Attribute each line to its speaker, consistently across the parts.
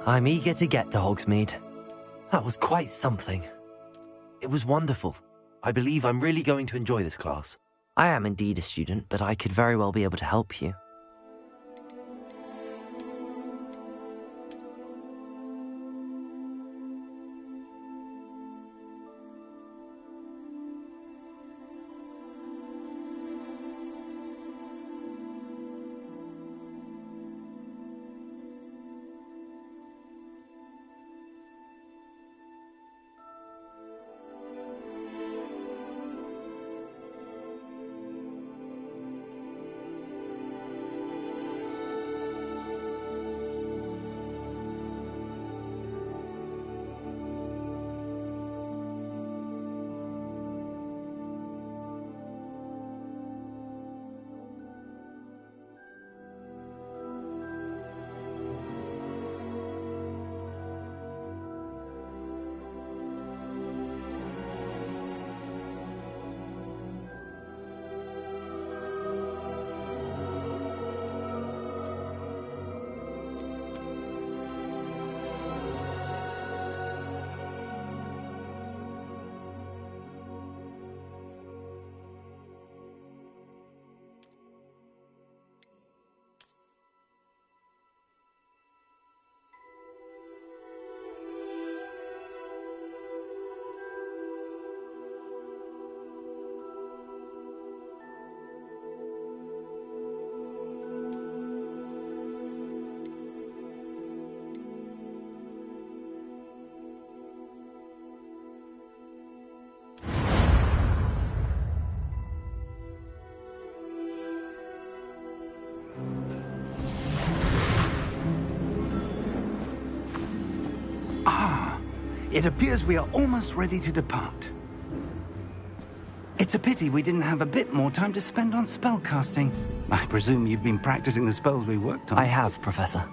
Speaker 1: I'm eager to get to Hogsmeade. That was quite something. It was wonderful. I believe I'm really going to enjoy this class. I am indeed a student, but I could very well be able to help you.
Speaker 2: It appears we are almost ready to depart. It's a pity we didn't have a bit more time to spend on spellcasting. I presume you've been practicing the spells we worked on.
Speaker 1: I have, Professor.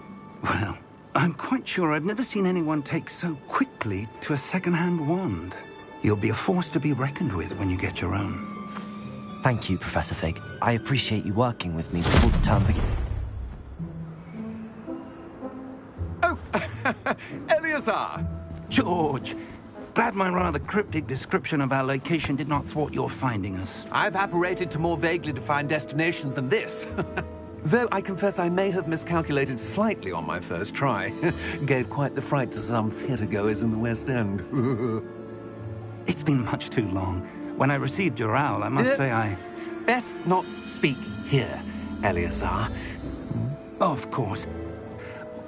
Speaker 2: Well, I'm quite sure I've never seen anyone take so quickly to a second-hand wand. You'll be a force to be reckoned with when you get your own.
Speaker 1: Thank you, Professor Fig. I appreciate you working with me before the term begins.
Speaker 3: Oh, Eleazar!
Speaker 2: George, glad my rather cryptic description of our location did not thwart your finding us.
Speaker 3: I've apparated to more vaguely defined destinations than this. Though I confess I may have miscalculated slightly on my first try. Gave quite the fright to some theatre-goers in the West End.
Speaker 2: It's been much too long. When I received your owl, I must say I...
Speaker 3: Best not speak here, Eleazar.
Speaker 2: Of course.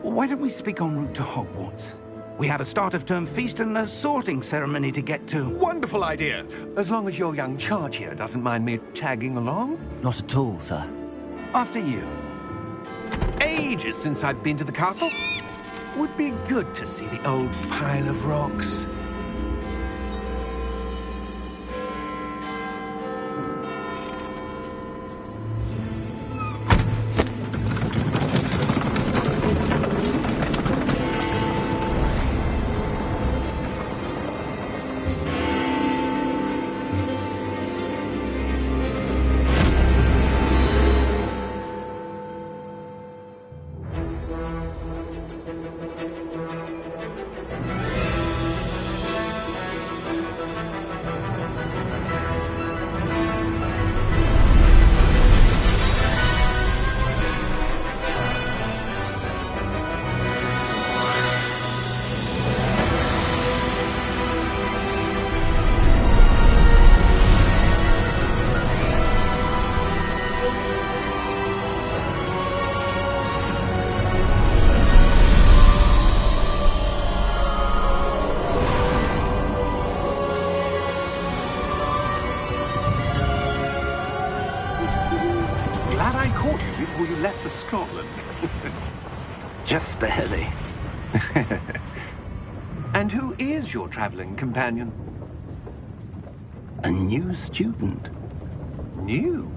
Speaker 2: Why don't we speak en route to Hogwarts? We have a start-of-term feast and a sorting ceremony to get to.
Speaker 3: Wonderful idea! As long as your young charge here doesn't mind me tagging along.
Speaker 1: Not at all, sir.
Speaker 2: After you.
Speaker 3: Ages since I've been to the castle. Would be good to see the old pile of rocks.
Speaker 2: before you left for Scotland. Just barely.
Speaker 3: And who is your traveling companion?
Speaker 2: A new student.
Speaker 3: New?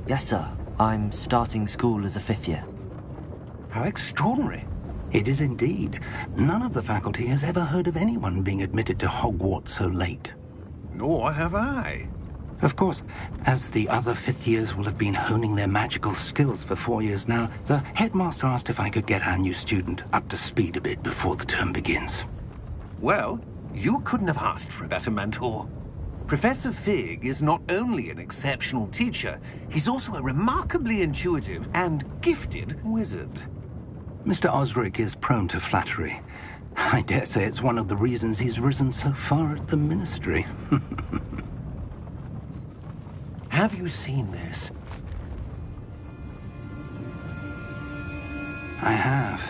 Speaker 1: Yes, sir. I'm starting school as a fifth year.
Speaker 3: How extraordinary.
Speaker 2: It is indeed. None of the faculty has ever heard of anyone being admitted to Hogwarts so late.
Speaker 3: Nor have I.
Speaker 2: Of course, as the other fifth years will have been honing their magical skills for 4 years now, the headmaster asked if I could get our new student up to speed a bit before the term begins.
Speaker 3: Well, you couldn't have asked for a better mentor. Professor Fig is not only an exceptional teacher, he's also a remarkably intuitive and gifted wizard.
Speaker 2: Mr. Osric is prone to flattery. I dare say it's one of the reasons he's risen so far at the Ministry.
Speaker 3: Have you seen this?
Speaker 2: I have.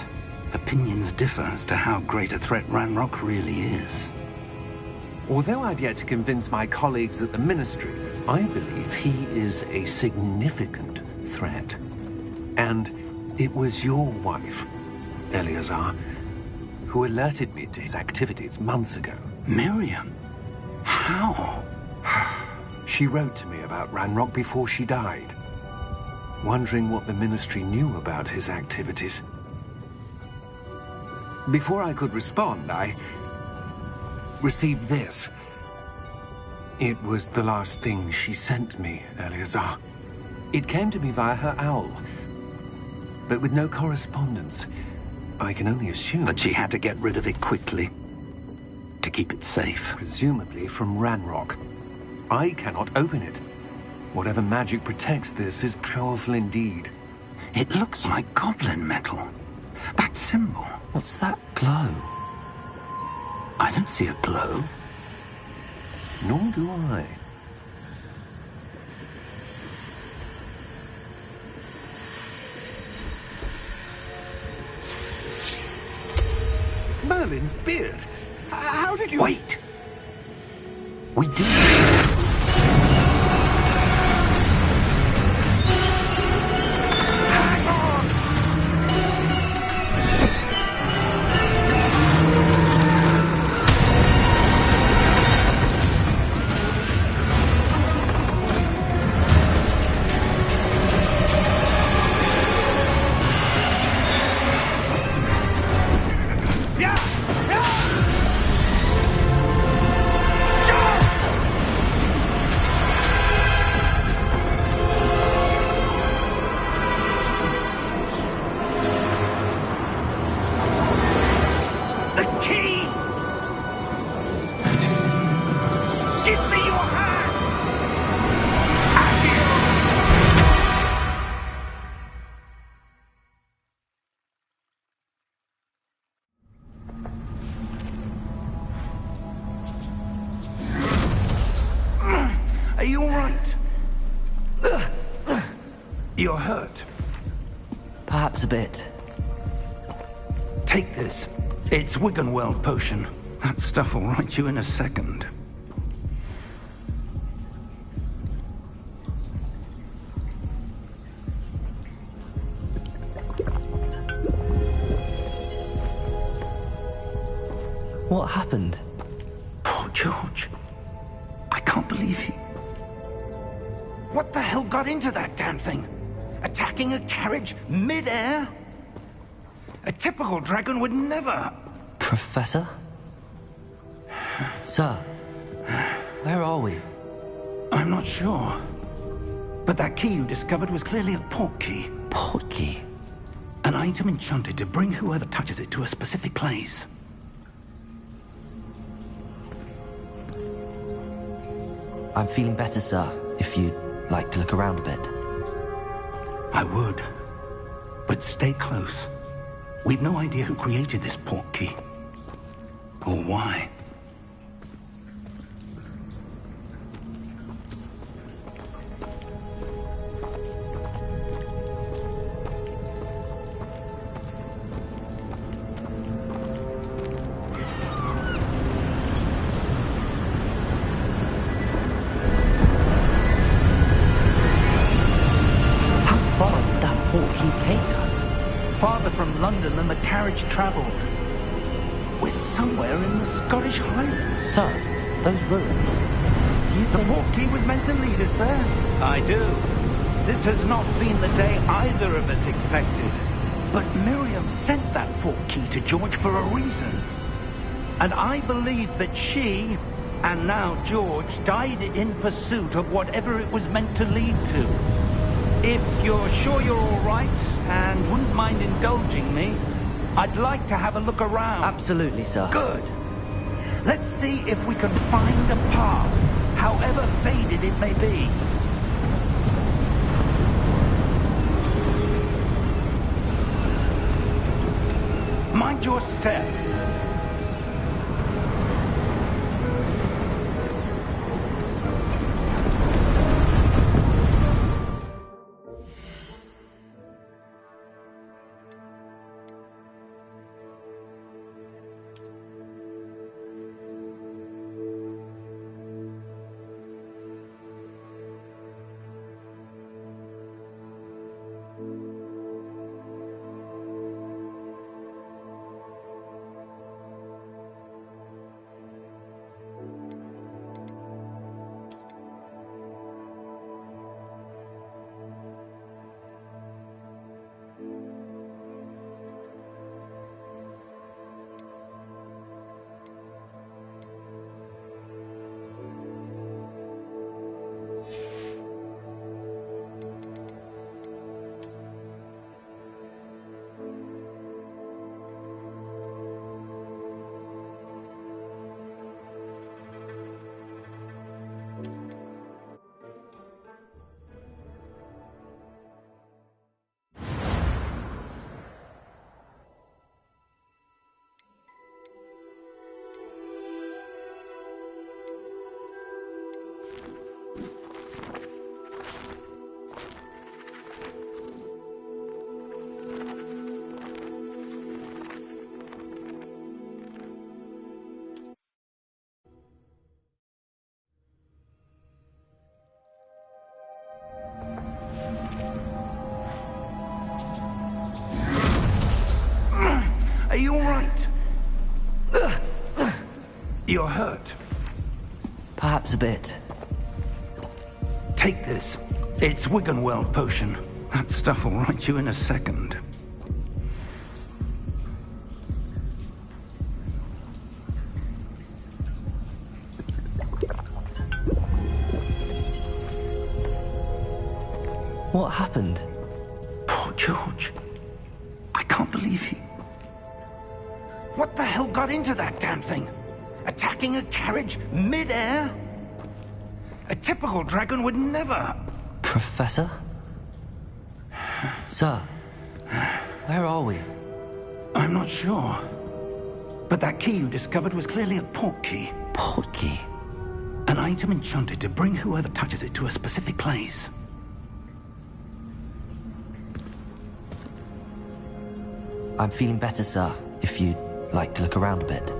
Speaker 2: Opinions differ as to how great a threat Ranrock really is.
Speaker 3: Although I've yet to convince my colleagues at the Ministry, I believe he is a significant threat. And it was your wife, Eleazar, who alerted me to his activities months ago.
Speaker 2: Miriam? How?
Speaker 3: She wrote to me about Ranrock before she died, wondering what the Ministry knew about his activities. Before I could respond, I received this. It was the last thing she sent me, Eleazar. It came to me via her owl, but with no correspondence. I can only assume
Speaker 2: That she had to get rid of it quickly, to keep it safe.
Speaker 3: presumably from Ranrock. I cannot open it. Whatever magic protects this is powerful indeed.
Speaker 2: It looks like goblin metal. That symbol.
Speaker 1: What's that glow?
Speaker 2: I don't see a glow.
Speaker 3: Nor do I. Merlin's beard. How did you...
Speaker 2: Wait! We do.
Speaker 3: Hang on!
Speaker 2: Are you all right? You're hurt.
Speaker 1: Perhaps a bit.
Speaker 2: Take this. It's Wiggenweld potion. That stuff will right you in a second.
Speaker 1: What happened?
Speaker 2: Poor George. I can't believe he... What the hell got into that damn thing? Attacking a carriage mid-air? A typical dragon would never...
Speaker 1: Professor? Sir, where are we?
Speaker 2: I'm not sure. But that key you discovered was clearly a port key.
Speaker 1: Port key?
Speaker 2: An item enchanted to bring whoever touches it to a specific place.
Speaker 1: I'm feeling better, sir, if you'd like to look around a bit.
Speaker 2: I would. But stay close. We've no idea who created this port key. Or why. Farther from London than the carriage travelled. We're somewhere in the Scottish Highlands.
Speaker 1: Sir, those ruins. Do you
Speaker 2: The
Speaker 1: think...
Speaker 2: port key was meant to lead us there. I do. This has not been the day either of us expected. But Miriam sent that port key to George for a reason. And I believe that she and now George died in pursuit of whatever it was meant to lead to. If you're sure you're all right and wouldn't mind indulging me, I'd like to have a look around.
Speaker 1: Absolutely, sir.
Speaker 2: Good. Let's see if we can find a path, however faded it may be. Mind your step. Are you all right? You're hurt.
Speaker 1: Perhaps a bit.
Speaker 2: Take this. It's Wiggenweld potion. That stuff will right you in a second.
Speaker 1: What happened?
Speaker 2: Poor George. I can't believe he... What the hell got into that damn thing? Attacking a carriage mid-air? A typical dragon would never...
Speaker 1: Professor? Sir, where are we?
Speaker 2: I'm not sure. But that key you discovered was clearly a port key.
Speaker 1: Port key?
Speaker 2: An item enchanted to bring whoever touches it to a specific place.
Speaker 1: I'm feeling better, sir, if you'd like to look around a bit.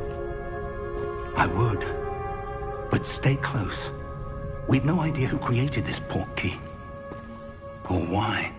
Speaker 2: I would. But stay close. We've no idea who created this port key. Or why.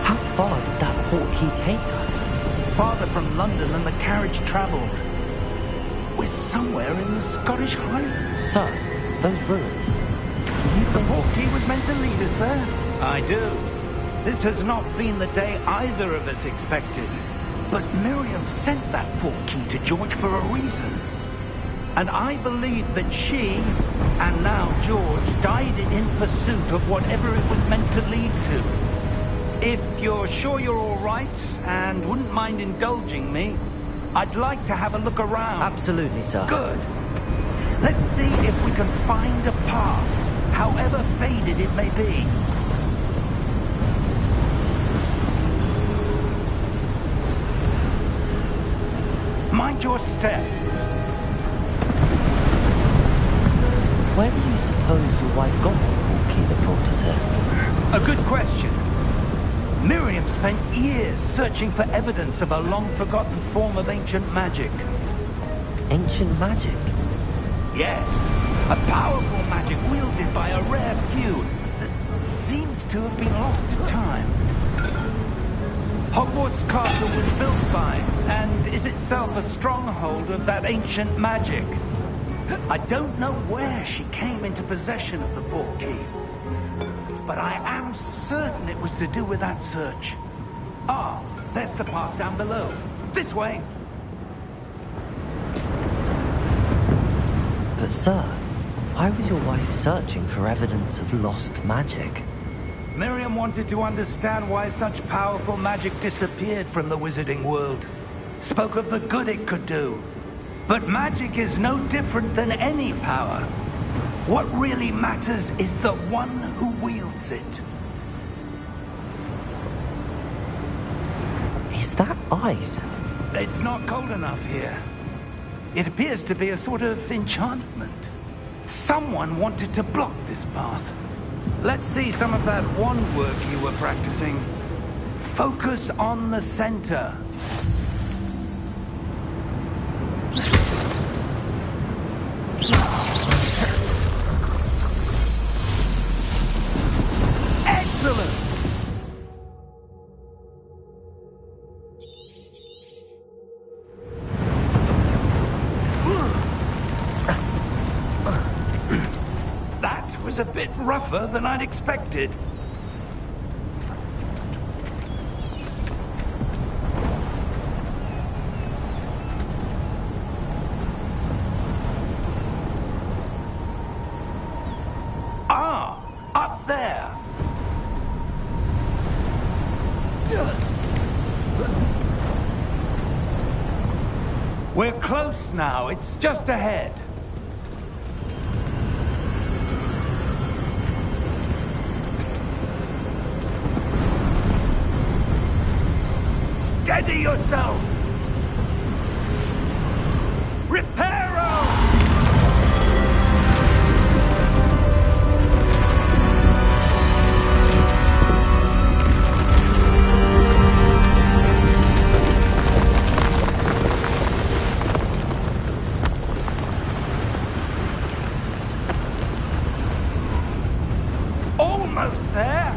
Speaker 1: How far did that port key take us?
Speaker 2: Farther from London than the carriage travelled. We're somewhere in the Scottish Highlands.
Speaker 1: Sir, those ruins.
Speaker 2: The port key was meant to lead us there? I do. This has not been the day either of us expected. But Miriam sent that port key to George for a reason. And I believe that she, and now George, died in pursuit of whatever it was meant to lead to. If you're sure you're all right and wouldn't mind indulging me, I'd like to have a look around.
Speaker 1: Absolutely, sir.
Speaker 2: Good. Let's see if we can find a path, however faded it may be. mind your step.
Speaker 1: Where do you suppose your wife got the portkey that brought us here?
Speaker 2: A good question. Miriam spent years searching for evidence of a long-forgotten form of ancient magic.
Speaker 1: Ancient magic?
Speaker 2: Yes, a powerful magic wielded by a rare few that seems to have been lost to time. Hogwarts Castle was built by, and is itself a stronghold of that ancient magic. I don't know where she came into possession of the portkey, but I am certain it was to do with that search. Ah, there's the path down below. This way.
Speaker 1: But sir, why was your wife searching for evidence of lost magic?
Speaker 2: Miriam wanted to understand why such powerful magic disappeared from the wizarding world. Spoke of the good it could do. But magic is no different than any power. What really matters is the one who wields it.
Speaker 1: Is that ice?
Speaker 2: It's not cold enough here. It appears to be a sort of enchantment. Someone wanted to block this path. Let's see some of that wand work you were practicing. Focus on the center. Excellent! That was a bit rougher than I'd expected. Ah, up there. We're close now. It's just ahead. Steady yourself! Reparo! Almost there!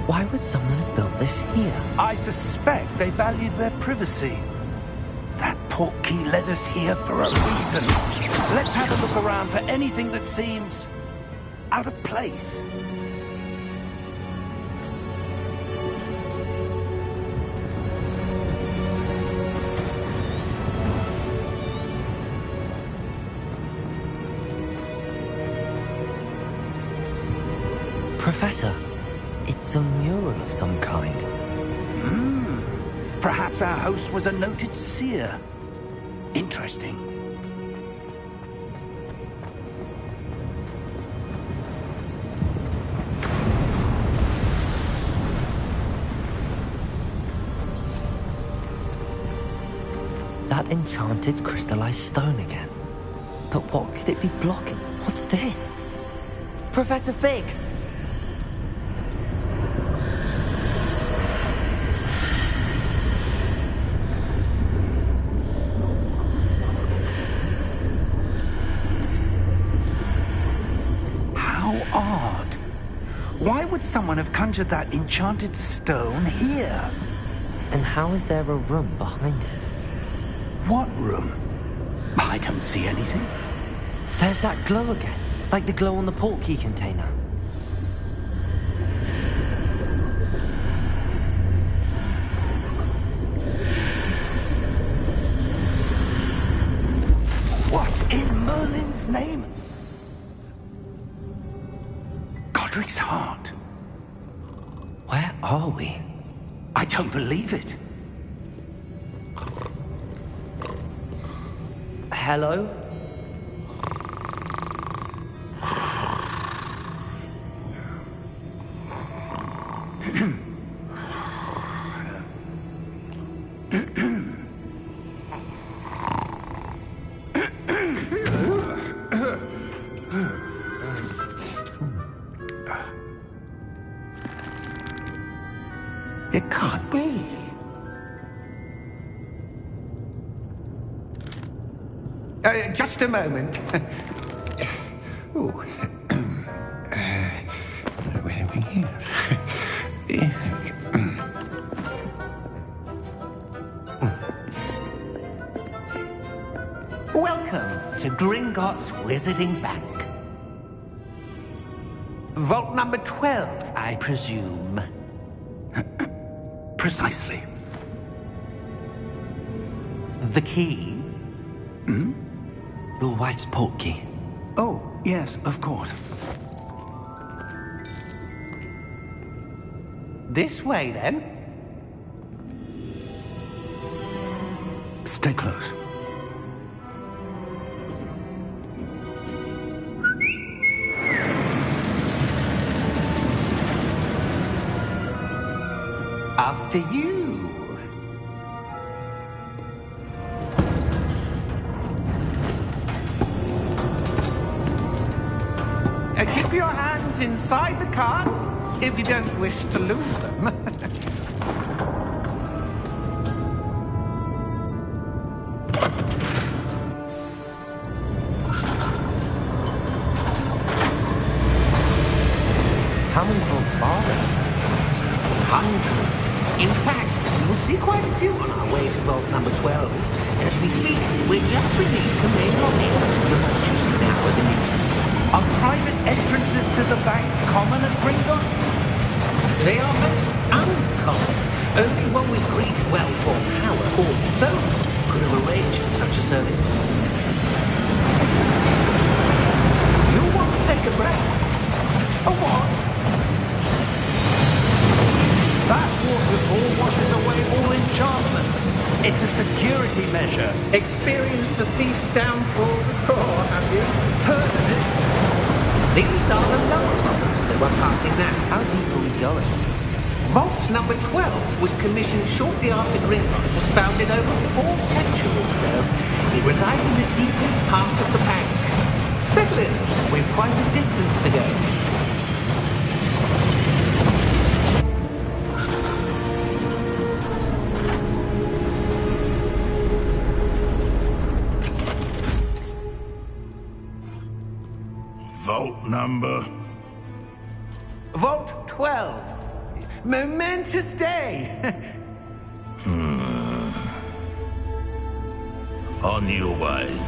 Speaker 1: Why would someone have built this here?
Speaker 2: I suspect they valued their privacy. That portkey led us here for a reason. Let's have a look around for anything that seems out of place.
Speaker 1: Professor, it's a mural of some kind.
Speaker 2: Perhaps our host was a noted seer. Interesting.
Speaker 1: That enchanted crystallized stone again. But what could it be blocking? What's this? Professor Fig!
Speaker 2: Odd. Why would someone have conjured that enchanted stone here?
Speaker 1: And how is there a room behind it?
Speaker 2: What room? I don't see anything.
Speaker 1: There's that glow again, like the glow on the portkey container.
Speaker 2: What in Merlin's name? Godric's heart.
Speaker 1: Where are we?
Speaker 2: I don't believe it.
Speaker 1: Hello?
Speaker 3: It can't be. Just a moment. Ooh. Where are we here?
Speaker 4: Welcome to Gringotts Wizarding Bank. Vault number 12, I presume.
Speaker 2: Precisely.
Speaker 4: The key?
Speaker 1: Your wife's portkey.
Speaker 2: Oh, yes, of course.
Speaker 4: This way, then.
Speaker 2: Stay close.
Speaker 4: After you. Keep your hands inside the cart if you don't wish to lose them.
Speaker 1: How many vaults are there?
Speaker 4: Hundreds. In fact, we'll see quite a few on our way to vault number 12. As we speak, we're just beneath the main lobby. The vaults you see now are the nearest.
Speaker 2: Are private entrances to the bank common at Gringotts?
Speaker 4: They are most uncommon. Only one with great wealth or power, or both, could have arranged for such a service. You want to take a breath? A what?
Speaker 2: That waterfall washes away all enchantments. It's a security measure.
Speaker 4: Experienced the thief's downfall before, have you?
Speaker 2: Heard of it?
Speaker 4: These are the lower vaults that we're passing now.
Speaker 1: How deep are we going?
Speaker 4: Vault number 12 was commissioned shortly after Gringotts was founded over 4 centuries ago. It resides in the deepest part of the bank. Settle in. We've quite a distance to go.
Speaker 5: Vault number?
Speaker 4: Vault 12. Momentous day.
Speaker 5: On your way.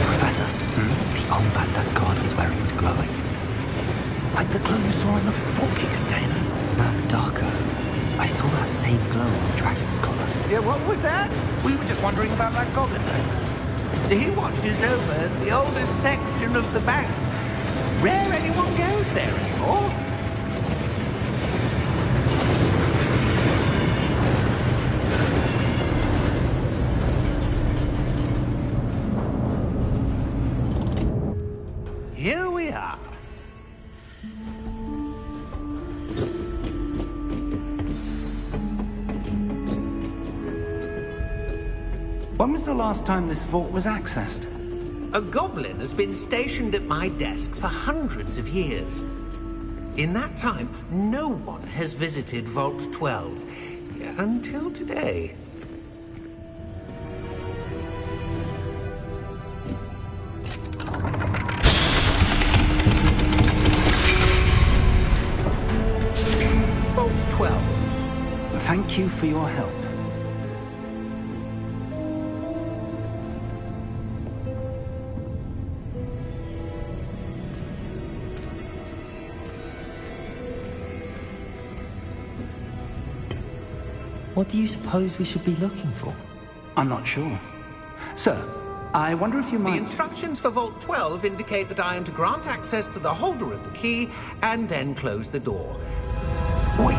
Speaker 1: Professor, the armband that guard was wearing was glowing.
Speaker 2: Like the glow you saw in the porky container.
Speaker 1: No, darker. I saw that same glow on the dragon's collar.
Speaker 4: Yeah, what was that?
Speaker 2: We were just wondering about that goblin back there.
Speaker 4: He watches over the oldest section of the bank. Rare anyone goes there anymore. Here we are.
Speaker 2: When was the last time this vault was accessed?
Speaker 4: A goblin has been stationed at my desk for hundreds of years. In that time, no one has visited Vault 12 until today. Vault 12.
Speaker 2: Thank you for your help.
Speaker 1: What do you suppose we should be looking for?
Speaker 2: I'm not sure. Sir, I wonder if you
Speaker 4: The
Speaker 2: might...
Speaker 4: instructions for Vault 12 indicate that I am to grant access to the holder of the key and then close the door.
Speaker 2: Wait!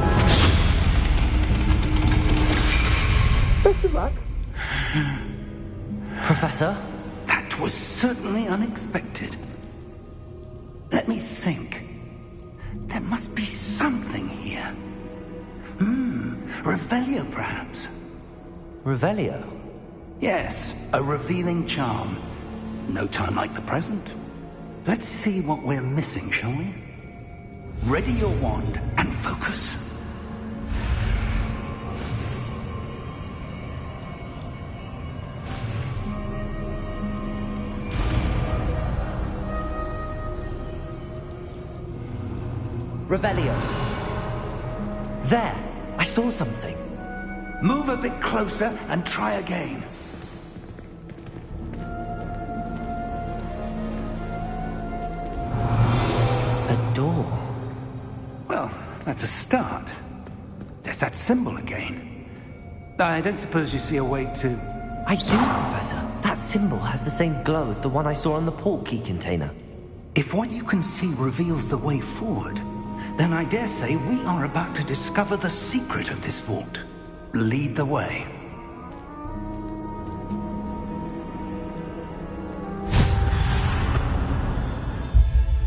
Speaker 4: Best of luck.
Speaker 1: Professor?
Speaker 2: That was certainly unexpected. Let me think. There must be something here. Revelio, perhaps.
Speaker 1: Revelio?
Speaker 2: Yes, a revealing charm. No time like the present. Let's see what we're missing, shall we? Ready your wand and focus.
Speaker 1: Revelio. There! I saw something.
Speaker 2: Move a bit closer and try again.
Speaker 1: A door.
Speaker 2: Well, that's a start. There's that symbol again. I don't suppose you see a way to...
Speaker 1: I do, Professor. That symbol has the same glow as the one I saw on the port key container.
Speaker 2: If what you can see reveals the way forward, then I dare say we are about to discover the secret of this vault. Lead the way.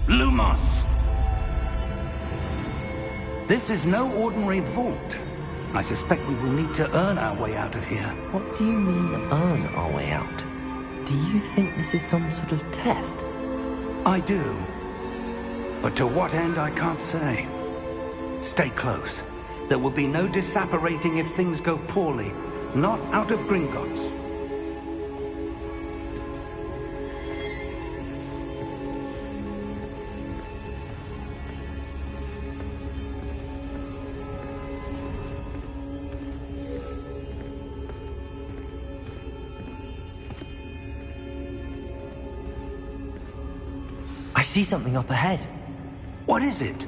Speaker 2: Lumos! This is no ordinary vault. I suspect we will need to earn our way out of here.
Speaker 1: What do you mean, earn our way out? Do you think this is some sort of test?
Speaker 2: I do. But to what end, I can't say. Stay close. There will be no disapparating if things go poorly. Not out of Gringotts.
Speaker 1: I see something up ahead.
Speaker 2: What is it?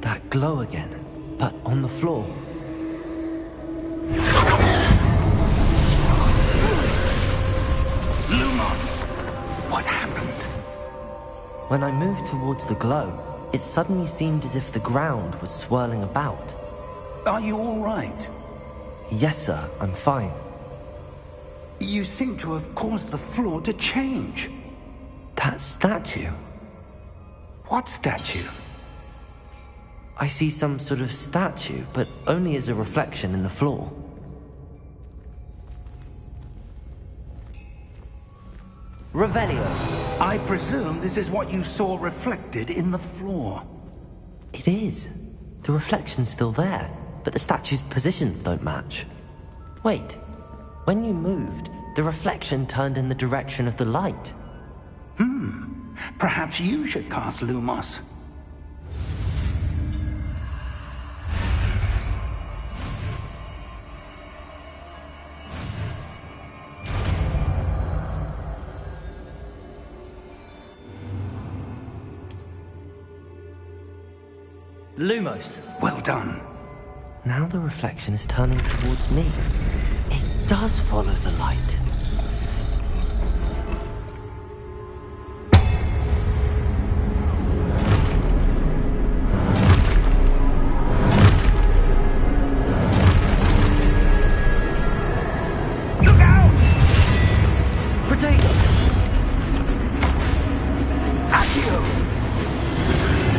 Speaker 1: That glow again, but on the floor.
Speaker 2: Lumos! What happened?
Speaker 1: When I moved towards the glow, it suddenly seemed as if the ground was swirling about.
Speaker 2: Are you all right?
Speaker 1: Yes, sir, I'm fine.
Speaker 2: You seem to have caused the floor to change.
Speaker 1: That statue.
Speaker 2: What statue?
Speaker 1: I see some sort of statue, but only as a reflection in the floor. Revelio.
Speaker 2: I presume this is what you saw reflected in the floor.
Speaker 1: It is. The reflection's still there, but the statue's positions don't match. Wait. When you moved, the reflection turned in the direction of the light.
Speaker 2: Perhaps you should cast Lumos.
Speaker 1: Lumos.
Speaker 2: Well done.
Speaker 1: Now the reflection is turning towards me. It does follow the light.
Speaker 2: Look out!
Speaker 1: Potato!
Speaker 2: Accio!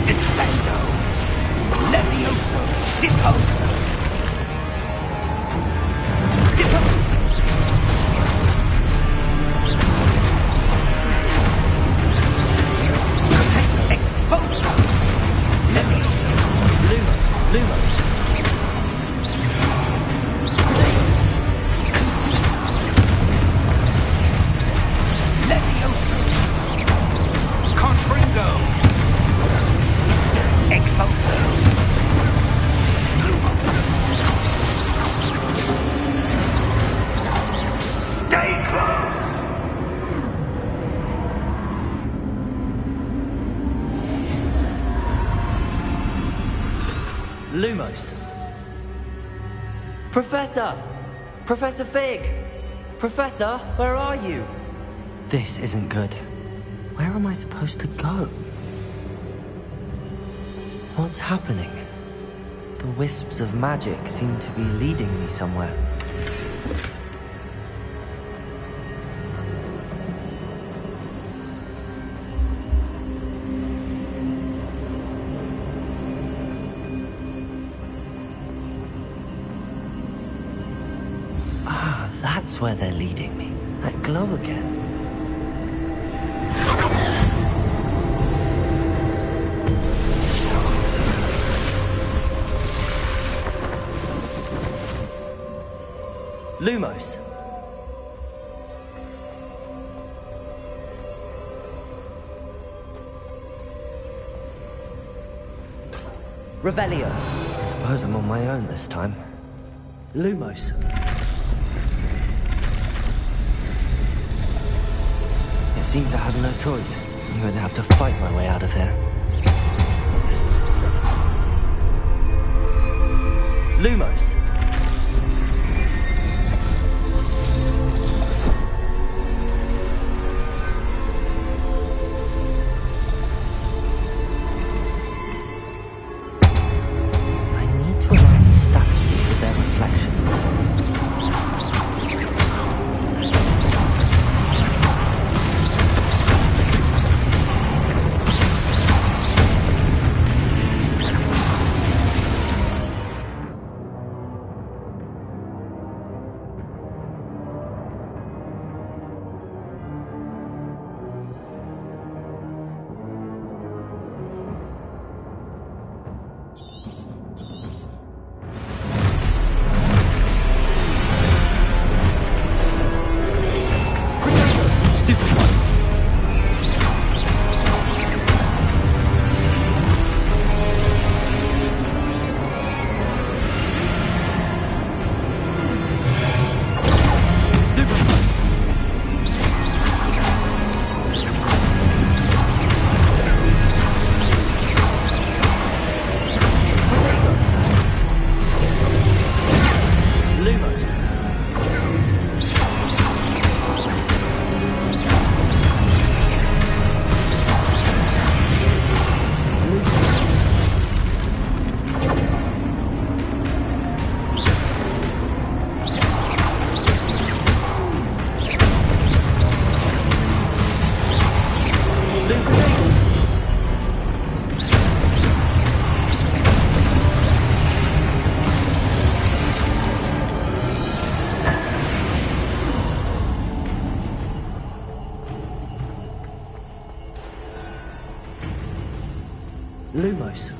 Speaker 2: Descendo! Levioso! Deposo! Deposo!
Speaker 1: Professor! Professor Fig! Professor, where are you? This isn't good. Where am I supposed to go? What's happening? The wisps of magic seem to be leading me somewhere. Ah, that's where they're leading me. That glow again. Lumos. Revelio. I suppose I'm on my own this time. Lumos. It seems I have no choice. I'm going to have to fight my way out of here. Lumos. Lumos.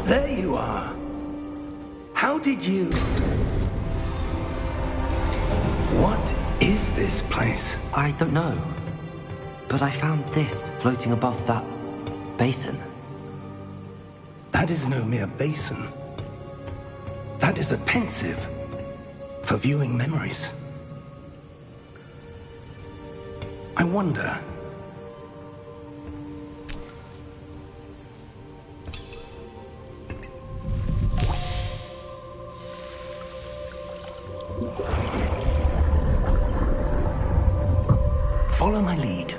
Speaker 2: There you are. How did you... What is this place?
Speaker 1: I don't know. But I found this floating above that basin.
Speaker 2: That is no mere basin. That is a pensive for viewing memories. I wonder... Follow my lead.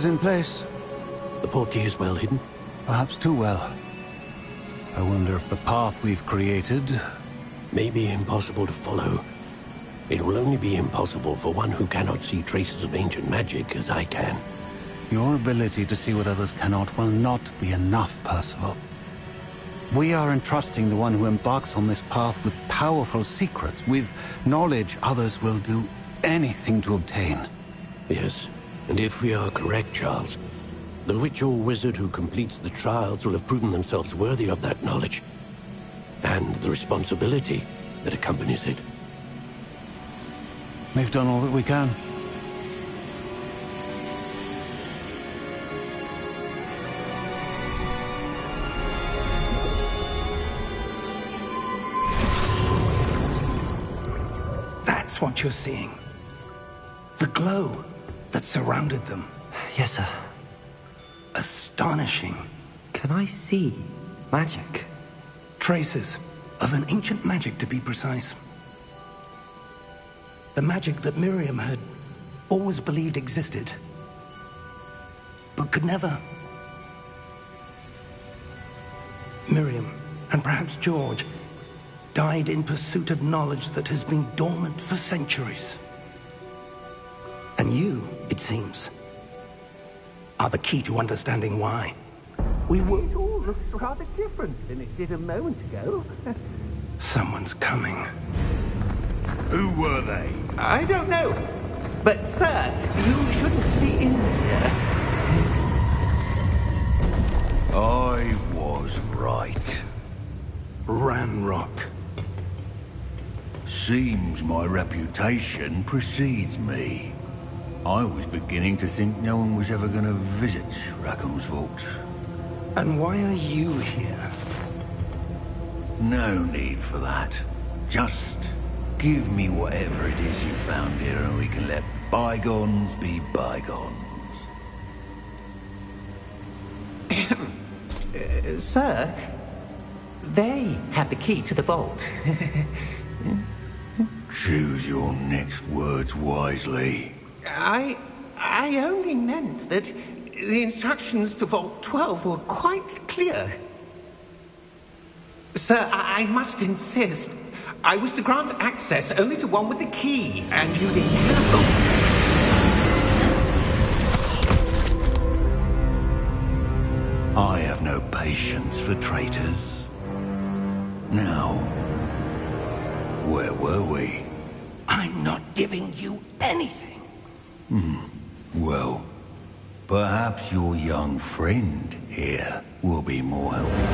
Speaker 2: is in place.
Speaker 6: The portkey is well hidden?
Speaker 2: Perhaps too well. I wonder if the path we've created...
Speaker 6: may be impossible to follow. It will only be impossible for one who cannot see traces of ancient magic as I can.
Speaker 2: Your ability to see what others cannot will not be enough, Percival. We are entrusting the one who embarks on this path with powerful secrets, with knowledge others will do anything to obtain.
Speaker 6: Yes, and if we are correct, Charles, the witch or wizard who completes the trials will have proven themselves worthy of that knowledge, and the responsibility that accompanies it.
Speaker 2: We've done all that we can. That's what you're seeing. The glow that surrounded them.
Speaker 1: Yes, sir.
Speaker 2: Astonishing.
Speaker 1: Can I see magic?
Speaker 2: Traces of an ancient magic, to be precise. The magic that Miriam had always believed existed, but could never. Miriam, and perhaps George, died in pursuit of knowledge that has been dormant for centuries. And you, it seems, are the key to understanding why. We were...
Speaker 4: It all looks rather different than it did a moment ago.
Speaker 2: Someone's coming.
Speaker 5: Who were they?
Speaker 4: I don't know. But, sir, you shouldn't be in here.
Speaker 5: I was right.
Speaker 2: Ranrock.
Speaker 5: Seems my reputation precedes me. I was beginning to think no one was ever going to visit Rackham's vault.
Speaker 2: And why are you here?
Speaker 5: No need for that. Just give me whatever it is you found here and we can let bygones be bygones.
Speaker 4: Sir, they had the key to the vault.
Speaker 5: Choose your next words wisely.
Speaker 4: I only meant that the instructions to Vault 12 were quite clear. Sir, I must insist. I was to grant access only to one with the key, and you didn't have them.
Speaker 5: I have no patience for traitors. Now, where were we?
Speaker 2: I'm not giving you anything.
Speaker 5: Well, perhaps your young friend here will be more helpful.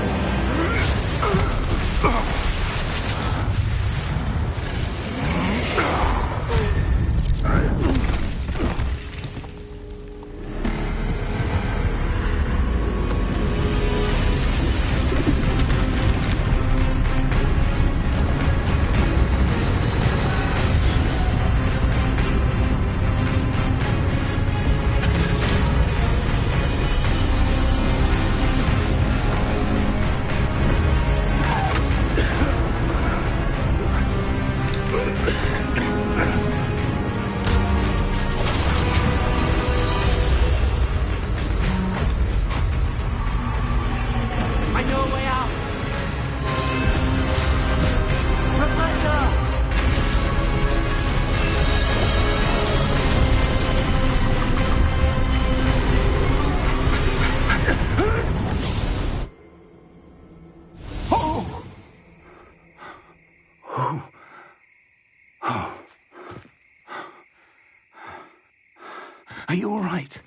Speaker 2: Are you all right?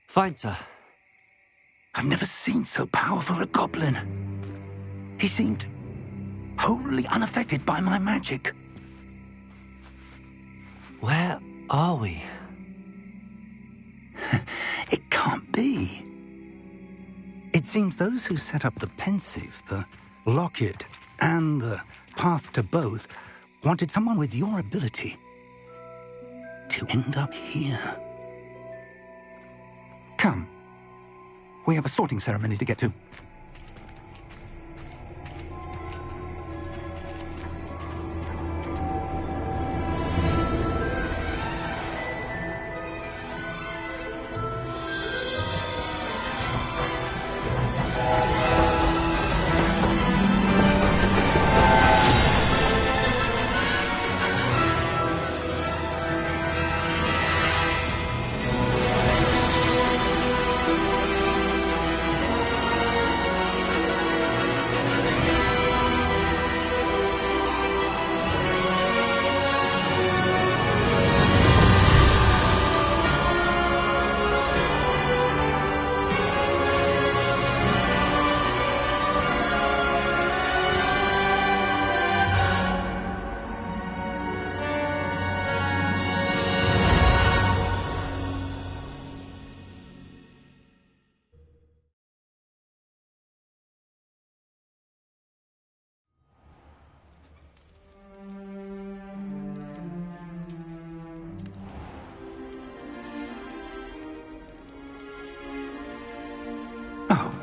Speaker 1: Fine, sir.
Speaker 2: I've never seen so powerful a goblin. He seemed wholly unaffected by my magic.
Speaker 1: Where are we?
Speaker 2: It can't be. It seems those who set up the pensive, the locket, and the path to both wanted someone with your ability to end up here. Come. We have a sorting ceremony to get to.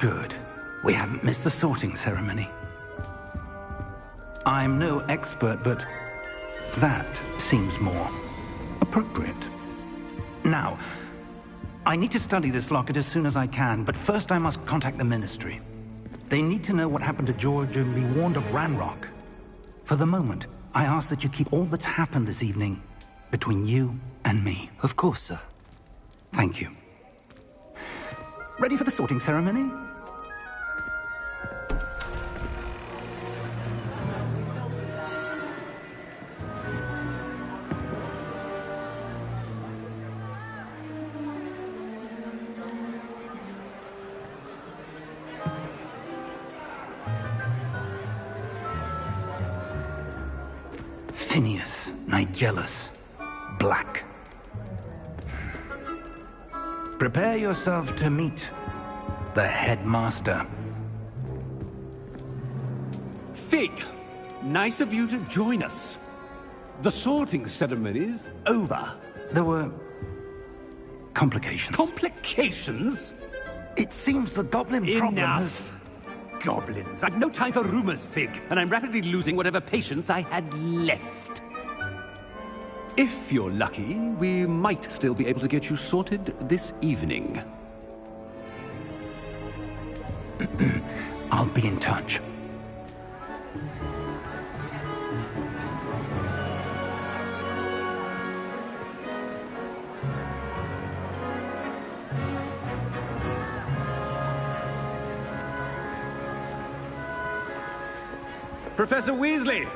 Speaker 2: Good. We haven't missed the sorting ceremony. I'm no expert, but that seems more appropriate. Now, I need to study this locket as soon as I can, but first I must contact the Ministry. They need to know what happened to George and be warned of Ranrock. For the moment, I ask that you keep all that's happened this evening between you and me.
Speaker 1: Of course, sir.
Speaker 2: Thank you. Ready for the sorting ceremony? Phineas, Nigellus, Black. Prepare yourself to meet the headmaster.
Speaker 7: Fig, nice of you to join us. The sorting ceremony's over.
Speaker 2: There were complications.
Speaker 7: Complications?
Speaker 2: It seems the goblin problem has...
Speaker 7: Enough. Goblins. I've no time for rumors, Fig, and I'm rapidly losing whatever patience I had left. If you're lucky, we might still be able to get you sorted this evening.
Speaker 2: I'll be in touch.
Speaker 7: Professor Weasley,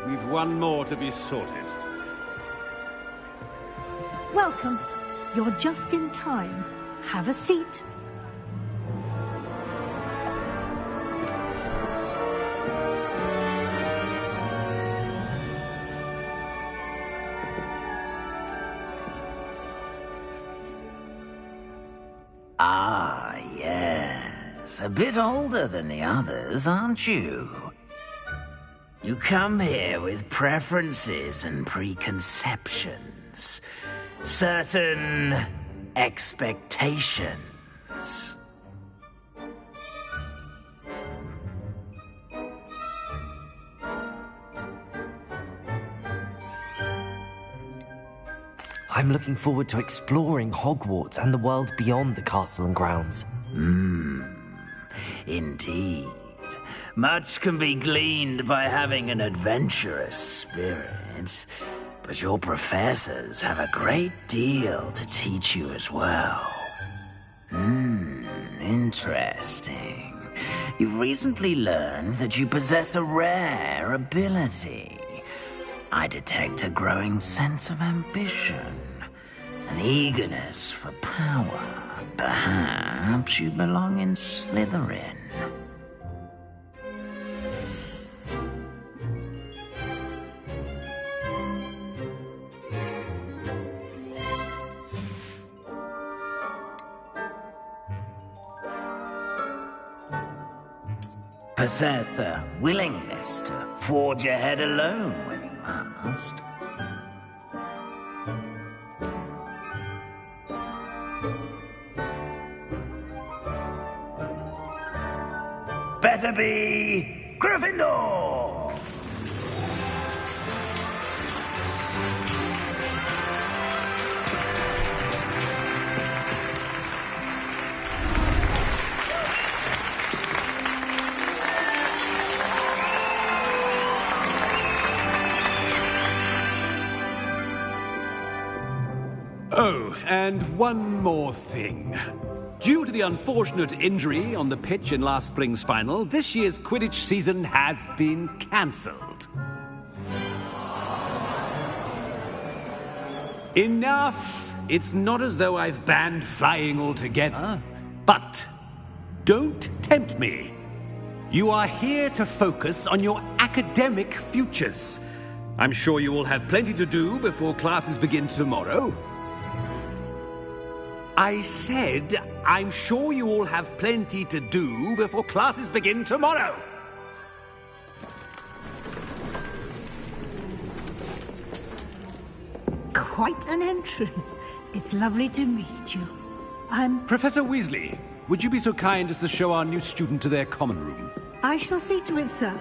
Speaker 7: we've one more to be sorted.
Speaker 8: Welcome. You're just in time. Have a seat.
Speaker 9: Ah, yes. A bit older than the others, aren't you? You come here with preferences and preconceptions. Certain expectations.
Speaker 1: I'm looking forward to exploring Hogwarts and the world beyond the castle and grounds.
Speaker 9: Indeed. Much can be gleaned by having an adventurous spirit, but your professors have a great deal to teach you as well. Interesting. You've recently learned that you possess a rare ability. I detect a growing sense of ambition, an eagerness for power. Perhaps you belong in Slytherin. Possess a willingness to forge ahead alone when you must. Better be Gryffindor!
Speaker 7: Oh, and one more thing. Due to the unfortunate injury on the pitch in last spring's final, this year's Quidditch season has been cancelled. Enough! It's not as though I've banned flying altogether, but don't tempt me. You are here to focus on your academic futures. I'm sure you will have plenty to do before classes begin tomorrow. I said, I'm sure you all have plenty to do before classes begin tomorrow.
Speaker 8: Quite an entrance. It's lovely to meet you. I'm...
Speaker 7: Professor Weasley, would you be so kind as to show our new student to their common room?
Speaker 8: I shall see to it, sir.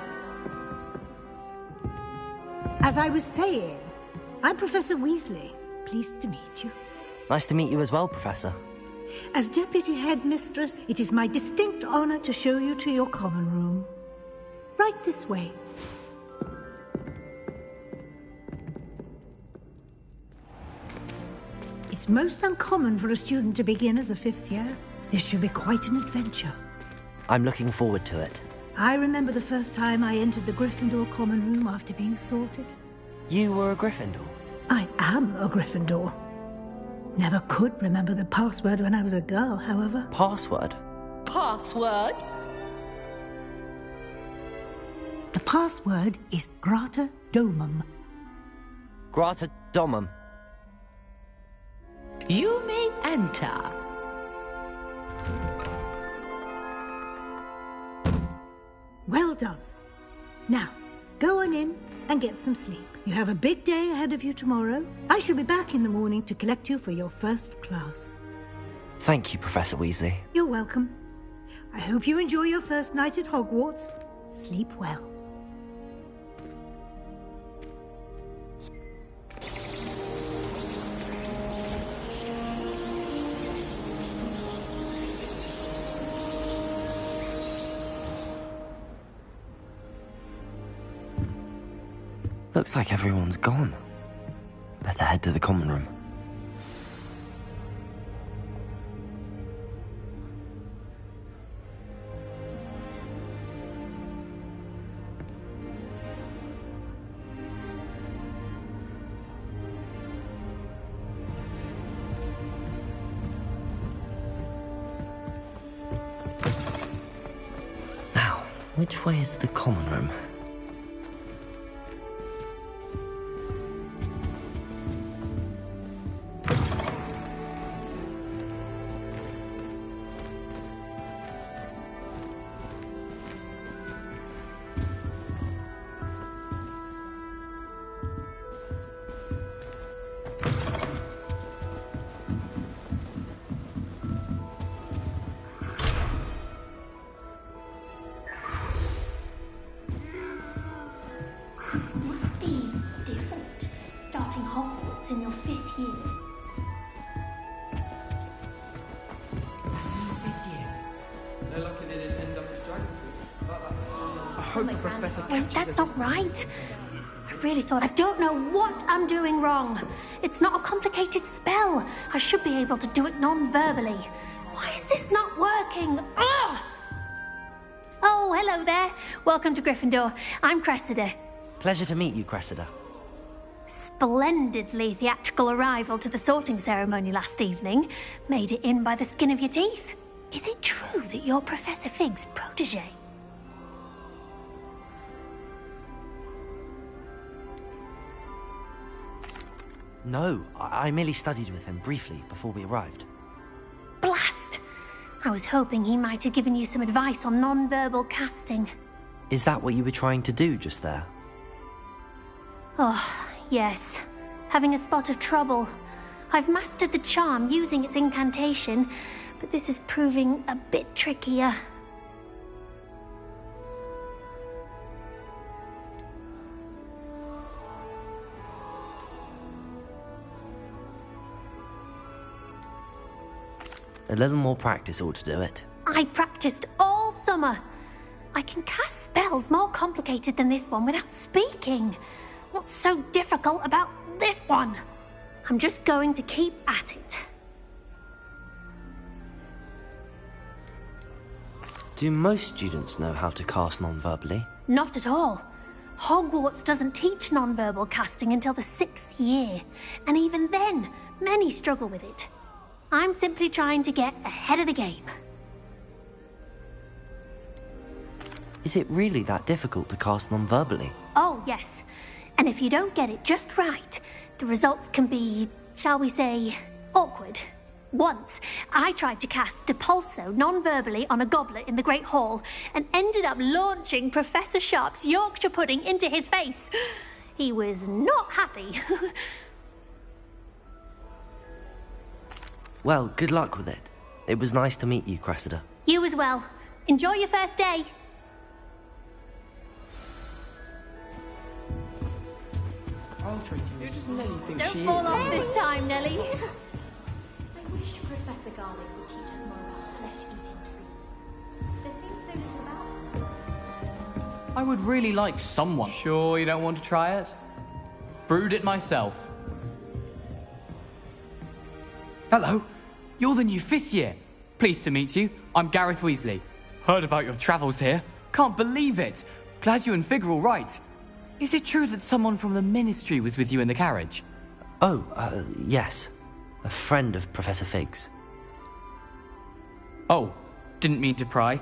Speaker 8: As I was saying, I'm Professor Weasley. Pleased to meet you.
Speaker 1: Nice to meet you as well, Professor.
Speaker 8: As Deputy Headmistress, it is my distinct honor to show you to your common room. Right this way. It's most uncommon for a student to begin as a fifth year. This should be quite an adventure.
Speaker 1: I'm looking forward to it.
Speaker 8: I remember the first time I entered the Gryffindor common room after being sorted.
Speaker 1: You were a Gryffindor?
Speaker 8: I am a Gryffindor. Never could remember the password when I was a girl, however.
Speaker 1: Password?
Speaker 10: Password?
Speaker 8: The password is Grata Domum.
Speaker 1: Grata Domum.
Speaker 10: You may enter.
Speaker 8: Well done. Now, go on in and get some sleep. You have a big day ahead of you tomorrow. I shall be back in the morning to collect you for your first class.
Speaker 1: Thank you, Professor Weasley.
Speaker 8: You're welcome. I hope you enjoy your first night at Hogwarts. Sleep well.
Speaker 1: Looks like everyone's gone. Better head to the common room. Now, which way is the common room?
Speaker 11: Must be different, starting Hogwarts in your 5th year.
Speaker 12: No lucky they didn't end up as dragon fruit.
Speaker 11: I hope Professor Wait, that's not right. I really thought... I don't know what I'm doing wrong. It's not a complicated spell. I should be able to do it non-verbally. Why is this not working? Ugh! Oh, hello there. Welcome to Gryffindor. I'm Cressida.
Speaker 1: Pleasure to meet you, Cressida.
Speaker 11: Splendidly theatrical arrival to the sorting ceremony last evening. Made it in by the skin of your teeth. Is it true that you're Professor Fig's protege?
Speaker 1: No, I merely studied with him briefly before we arrived.
Speaker 11: Blast! I was hoping he might have given you some advice on non-verbal casting.
Speaker 1: Is that what you were trying to do just there?
Speaker 11: Oh, yes. Having a spot of trouble. I've mastered the charm using its incantation, but this is proving a bit trickier.
Speaker 1: A little more practice ought to do it.
Speaker 11: I practiced all summer. I can cast spells more complicated than this one without speaking. What's so difficult about this one? I'm just going to keep at it.
Speaker 1: Do most students know how to cast non-verbally?
Speaker 11: Not at all. Hogwarts doesn't teach non-verbal casting until the 6th year, and even then, many struggle with it. I'm simply trying to get ahead of the game.
Speaker 1: Is it really that difficult to cast non-verbally?
Speaker 11: Oh, yes. And if you don't get it just right, the results can be, shall we say, awkward. Once, I tried to cast Depulso non-verbally on a goblet in the Great Hall and ended up launching Professor Sharp's Yorkshire pudding into his face. He was not happy.
Speaker 1: Well, good luck with it. It was nice to meet you, Cressida.
Speaker 11: You as well. Enjoy your first day.
Speaker 12: I'll trade you. Who does Nelly think
Speaker 11: Don't
Speaker 12: she
Speaker 11: fall
Speaker 12: is?
Speaker 11: off this time, Nelly.
Speaker 13: I wish Professor Garlic would teach us more about flesh-eating trees. There seems so little about them.
Speaker 14: I would really like someone. Sure you don't want to try it? Brewed it myself. Hello, you're the new 5th year. Pleased to meet you. I'm Gareth Weasley. Heard about your travels here. Can't believe it. Glad you and Fig are all right. Is it true that someone from the Ministry was with you in the carriage?
Speaker 1: Oh, yes. A friend of Professor Fig's.
Speaker 14: Oh, didn't mean to pry.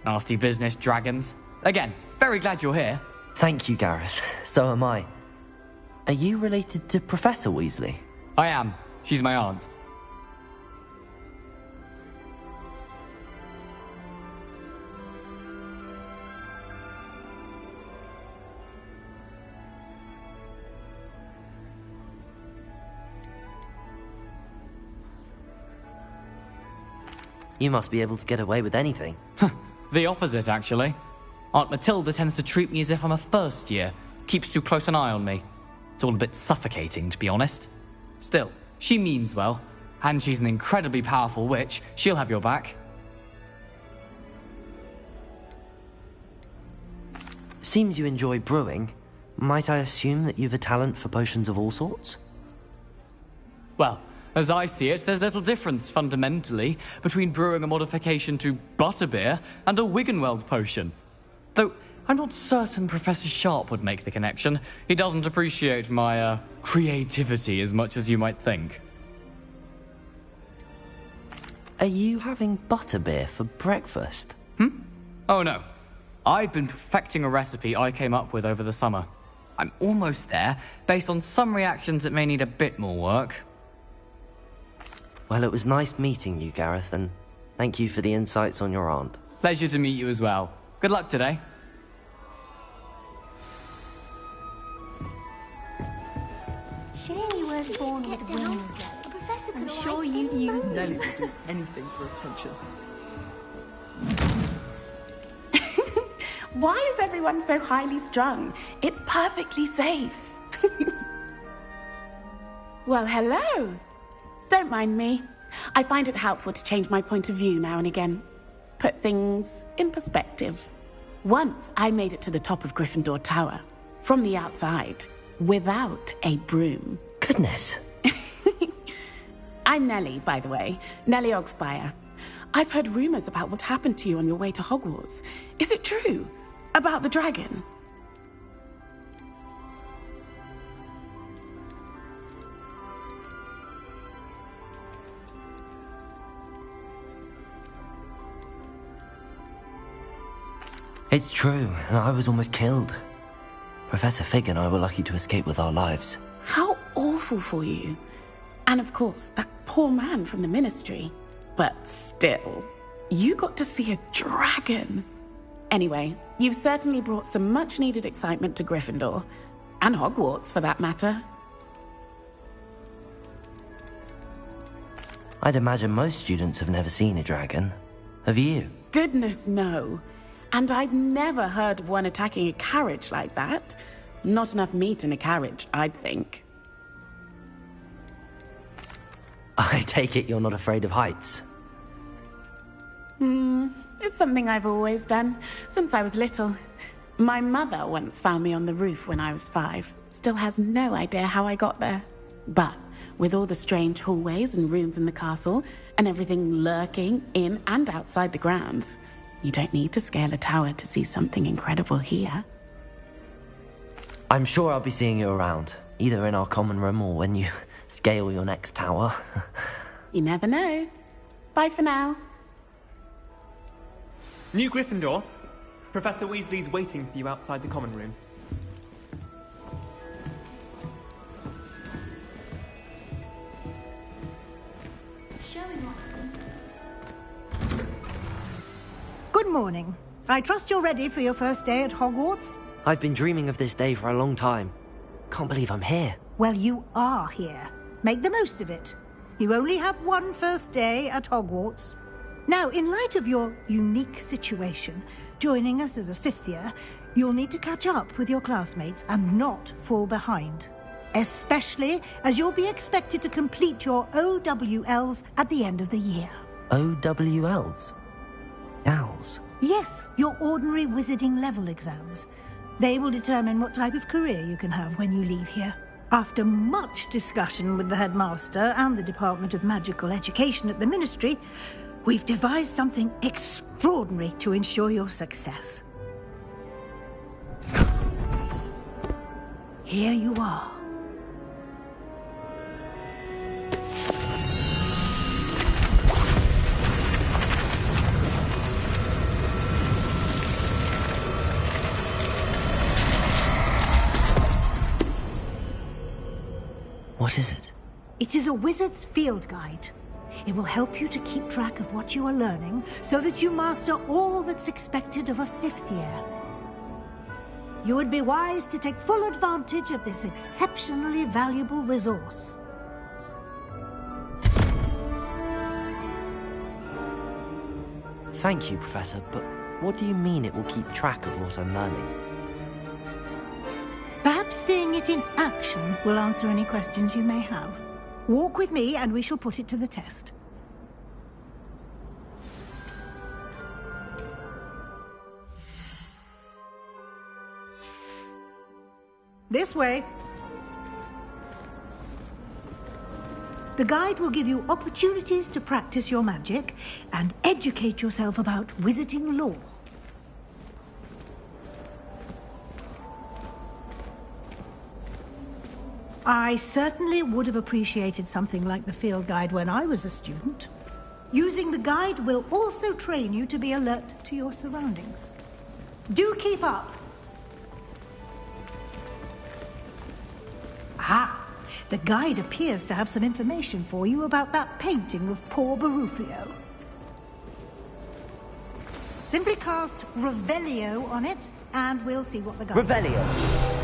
Speaker 14: Nasty business, dragons. Again, very glad you're here.
Speaker 1: Thank you, Gareth. So am I. Are you related to Professor Weasley?
Speaker 14: I am. She's my aunt.
Speaker 1: You must be able to get away with anything.
Speaker 14: The opposite, actually. Aunt Matilda tends to treat me as if I'm a first year. Keeps too close an eye on me. It's all a bit suffocating, to be honest. Still, she means well. And she's an incredibly powerful witch. She'll have your back.
Speaker 1: Seems you enjoy brewing. Might I assume that you've a talent for potions of all sorts?
Speaker 14: Well, as I see it, there's little difference, fundamentally, between brewing a modification to butterbeer and a Wiggenweld potion. Though, I'm not certain Professor Sharp would make the connection. He doesn't appreciate my, creativity as much as you might think.
Speaker 1: Are you having butterbeer for breakfast?
Speaker 14: Oh no. I've been perfecting a recipe I came up with over the summer. I'm almost there, based on some reactions that may need a bit more work.
Speaker 1: Well, it was nice meeting you, Gareth, and thank you for the insights on your aunt.
Speaker 14: Pleasure to meet you as well. Good luck today.
Speaker 11: Shame you weren't born with wings, though.
Speaker 13: Professor
Speaker 11: I'm
Speaker 13: could
Speaker 11: sure you'd use them.
Speaker 12: Nelly would do anything for attention.
Speaker 15: Why is everyone so highly strung? It's perfectly safe. Well, hello. Don't mind me. I find it helpful to change my point of view now and again. Put things in perspective. Once I made it to the top of Gryffindor Tower, from the outside, without a broom.
Speaker 1: Goodness.
Speaker 15: I'm Nellie, by the way. Nellie Ogspire. I've heard rumors about what happened to you on your way to Hogwarts. Is it true? About the dragon?
Speaker 1: It's true, and I was almost killed. Professor Fig and I were lucky to escape with our lives.
Speaker 15: How awful for you. And of course, that poor man from the Ministry. But still, you got to see a dragon. Anyway, you've certainly brought some much-needed excitement to Gryffindor. And Hogwarts, for that matter.
Speaker 1: I'd imagine most students have never seen a dragon. Have you?
Speaker 15: Goodness, no. And I've never heard of one attacking a carriage like that. Not enough meat in a carriage, I'd think.
Speaker 1: I take it you're not afraid of heights.
Speaker 15: It's something I've always done, since I was little. My mother once found me on the roof when I was 5. Still has no idea how I got there. But with all the strange hallways and rooms in the castle, and everything lurking in and outside the grounds, you don't need to scale a tower to see something incredible here.
Speaker 1: I'm sure I'll be seeing you around, either in our common room or when you scale your next tower.
Speaker 15: You never know. Bye for now.
Speaker 16: New Gryffindor, Professor Weasley's waiting for you outside the common room.
Speaker 8: Good morning. I trust you're ready for your first day at Hogwarts?
Speaker 1: I've been dreaming of this day for a long time. Can't believe I'm here.
Speaker 8: Well, you are here. Make the most of it. You only have one first day at Hogwarts. Now, in light of your unique situation, joining us as a 5th year, you'll need to catch up with your classmates and not fall behind. Especially as you'll be expected to complete your OWLs at the end of the year.
Speaker 1: OWLs? Owls?
Speaker 8: Yes, your ordinary wizarding level exams. They will determine what type of career you can have when you leave here. After much discussion with the headmaster and the Department of Magical Education at the Ministry, we've devised something extraordinary to ensure your success. Here you are.
Speaker 1: What is it?
Speaker 8: It is a wizard's field guide. It will help you to keep track of what you are learning so that you master all that's expected of a 5th year. You would be wise to take full advantage of this exceptionally valuable resource.
Speaker 1: Thank you, Professor, but what do you mean it will keep track of what I'm learning?
Speaker 8: Perhaps seeing it in action will answer any questions you may have. Walk with me and we shall put it to the test. This way. The guide will give you opportunities to practice your magic and educate yourself about wizarding lore. I certainly would have appreciated something like the field guide when I was a student. Using the guide will also train you to be alert to your surroundings. Do keep up! Ah, the guide appears to have some information for you about that painting of poor Barufio. Simply cast Revelio on it, and we'll see what the guide...
Speaker 1: Revelio!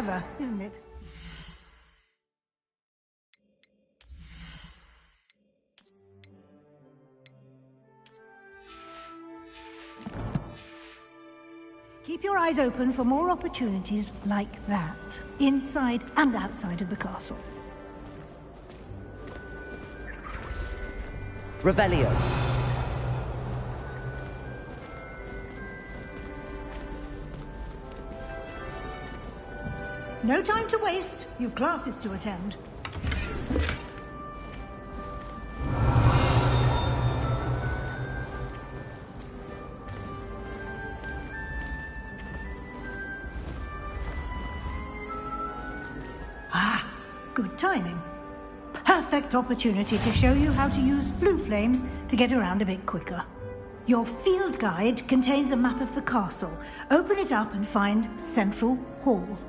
Speaker 8: Clever, isn't it? Keep your eyes open for more opportunities like that, inside and outside of the castle.
Speaker 1: Revelio.
Speaker 8: No time to waste. You've classes to attend. Ah, good timing. Perfect opportunity to show you how to use flue flames to get around a bit quicker. Your field guide contains a map of the castle. Open it up and find Central Hall.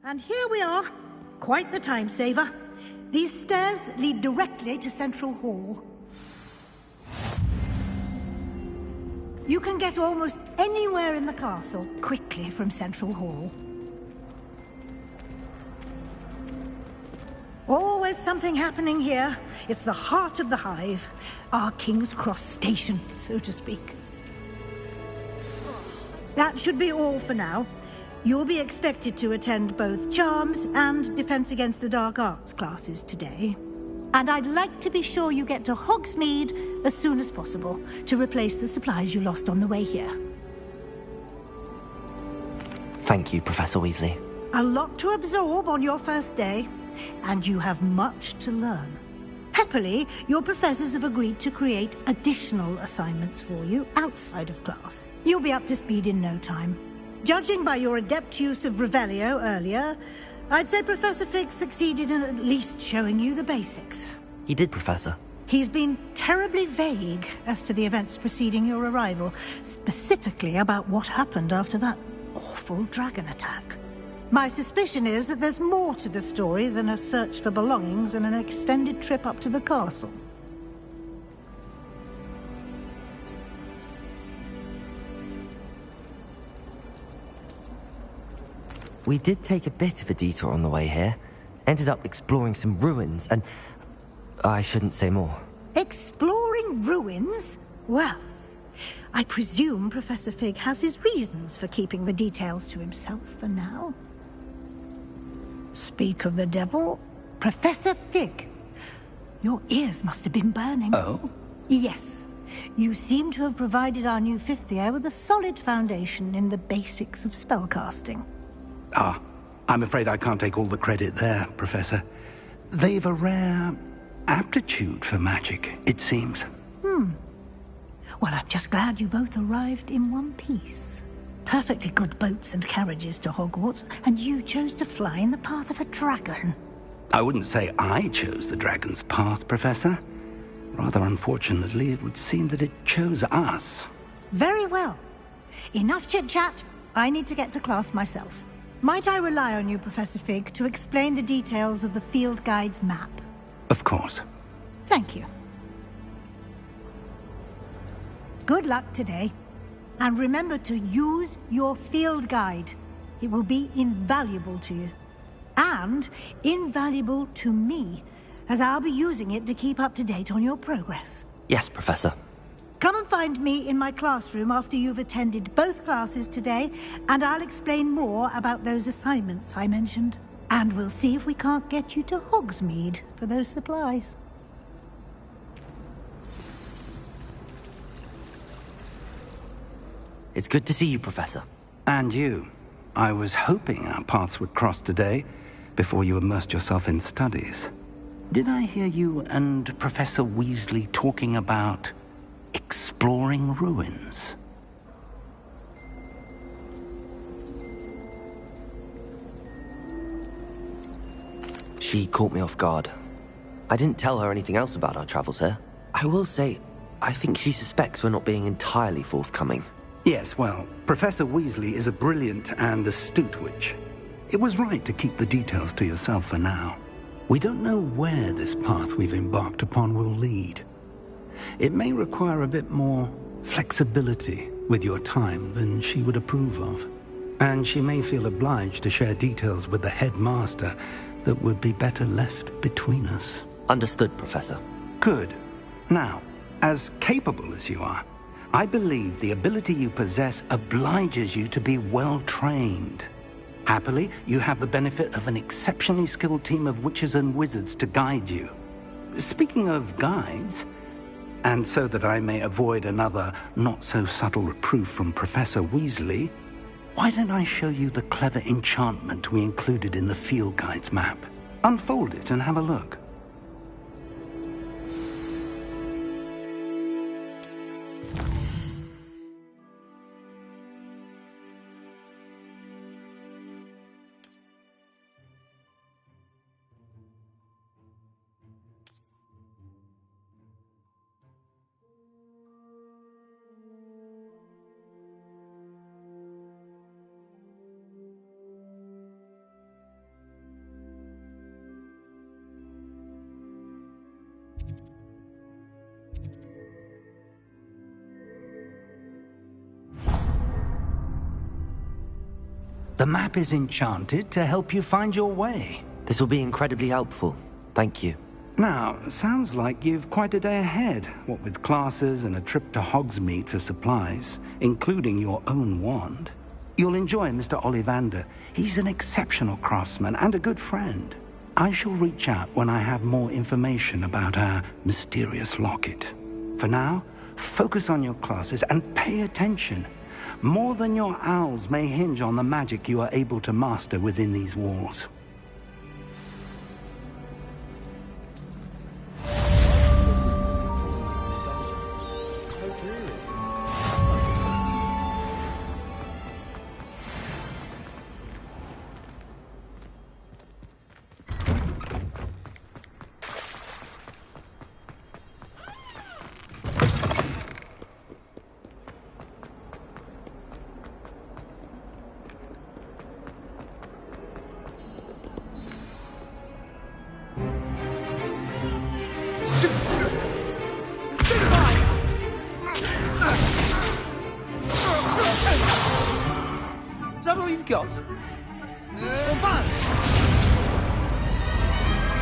Speaker 8: And here we are. Quite the time saver. These stairs lead directly to Central Hall. You can get almost anywhere in the castle quickly from Central Hall. Always something happening here. It's the heart of the hive. Our King's Cross station, so to speak. That should be all for now. You'll be expected to attend both Charms and Defense Against the Dark Arts classes today. And I'd like to be sure you get to Hogsmeade as soon as possible to replace the supplies you lost on the way here.
Speaker 1: Thank you, Professor Weasley.
Speaker 8: A lot to absorb on your first day, and you have much to learn. Happily, your professors have agreed to create additional assignments for you outside of class. You'll be up to speed in no time. Judging by your adept use of Revelio earlier, I'd say Professor Fig succeeded in at least showing you the basics.
Speaker 1: He did, Professor.
Speaker 8: He's been terribly vague as to the events preceding your arrival, specifically about what happened after that awful dragon attack. My suspicion is that there's more to the story than a search for belongings and an extended trip up to the castle.
Speaker 1: We did take a bit of a detour on the way here. Ended up exploring some ruins and... I shouldn't say more.
Speaker 8: Exploring ruins? Well, I presume Professor Fig has his reasons for keeping the details to himself for now. Speak of the devil, Professor Fig. Your ears must have been burning.
Speaker 2: Oh?
Speaker 8: Yes. You seem to have provided our new fifth year with a solid foundation in the basics of spellcasting.
Speaker 2: Ah, I'm afraid I can't take all the credit there, Professor. They've a rare aptitude for magic, it seems.
Speaker 8: Well, I'm just glad you both arrived in one piece. Perfectly good boats and carriages to Hogwarts, and you chose to fly in the path of a dragon.
Speaker 2: I wouldn't say I chose the dragon's path, Professor. Rather unfortunately, it would seem that it chose us.
Speaker 8: Very well. Enough chit-chat. I need to get to class myself. Might I rely on you, Professor Fig, to explain the details of the field guide's map?
Speaker 2: Of course.
Speaker 8: Thank you. Good luck today. And remember to use your field guide. It will be invaluable to you. And invaluable to me, as I'll be using it to keep up to date on your progress.
Speaker 1: Yes, Professor.
Speaker 8: Come and find me in my classroom after you've attended both classes today, and I'll explain more about those assignments I mentioned. And we'll see if we can't get you to Hogsmeade for those supplies.
Speaker 1: It's good to see you, Professor.
Speaker 2: And you. I was hoping our paths would cross today, before you immersed yourself in studies. Did I hear you and Professor Weasley talking about exploring ruins?
Speaker 1: She caught me off guard. I didn't tell her anything else about our travels here. I will say, I think she suspects we're not being entirely forthcoming.
Speaker 2: Yes, well, Professor Weasley is a brilliant and astute witch. It was right to keep the details to yourself for now. We don't know where this path we've embarked upon will lead. It may require a bit more flexibility with your time than she would approve of. And she may feel obliged to share details with the headmaster that would be better left between us.
Speaker 1: Understood, Professor.
Speaker 2: Good. Now, as capable as you are, I believe the ability you possess obliges you to be well-trained. Happily, you have the benefit of an exceptionally skilled team of witches and wizards to guide you. Speaking of guides, and so that I may avoid another not-so-subtle reproof from Professor Weasley, why don't I show you the clever enchantment we included in the field guide's map? Unfold it and have a look. The map is enchanted to help you find your way.
Speaker 1: This will be incredibly helpful. Thank you.
Speaker 2: Now, sounds like you've quite a day ahead, what with classes and a trip to Hogsmeade for supplies, including your own wand. You'll enjoy Mr. Ollivander. He's an exceptional craftsman and a good friend. I shall reach out when I have more information about our mysterious locket. For now, focus on your classes and pay attention. More than your owls may hinge on the magic you are able to master within these walls.
Speaker 12: Is that all you've got?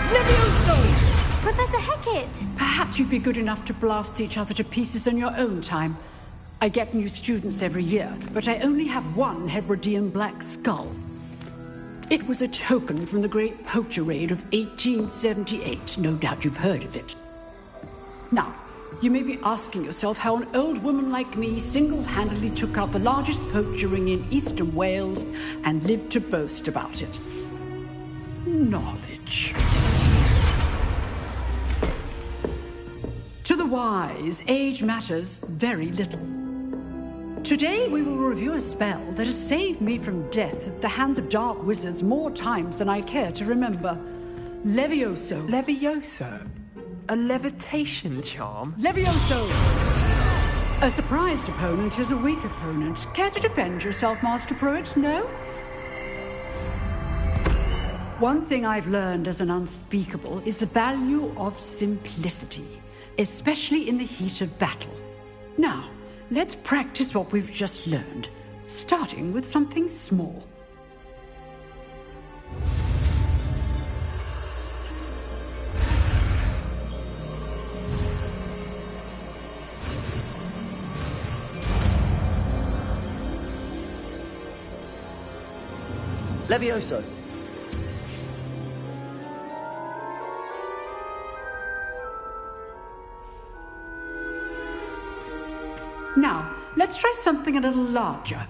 Speaker 17: Levioso!
Speaker 11: Professor Hecat!
Speaker 17: Perhaps you'd be good enough to blast each other to pieces in your own time. I get new students every year, but I only have one Hebridean black skull. It was a token from the Great Poacher Raid of 1878. No doubt you've heard of it. Now, you may be asking yourself how an old woman like me single-handedly took out the largest poacher ring in eastern Wales and lived to boast about it. Knowledge. To the wise, age matters very little. Today we will review a spell that has saved me from death at the hands of dark wizards more times than I care to remember. Levioso.
Speaker 16: Levioso? A levitation charm?
Speaker 17: Levioso! A surprised opponent is a weak opponent. Care to defend yourself, Master Pruitt? No? One thing I've learned as an unspeakable is the value of simplicity, especially in the heat of battle. Now, let's practice what we've just learned, starting with something small.
Speaker 1: Levioso!
Speaker 17: Now, let's Let's try something a little larger.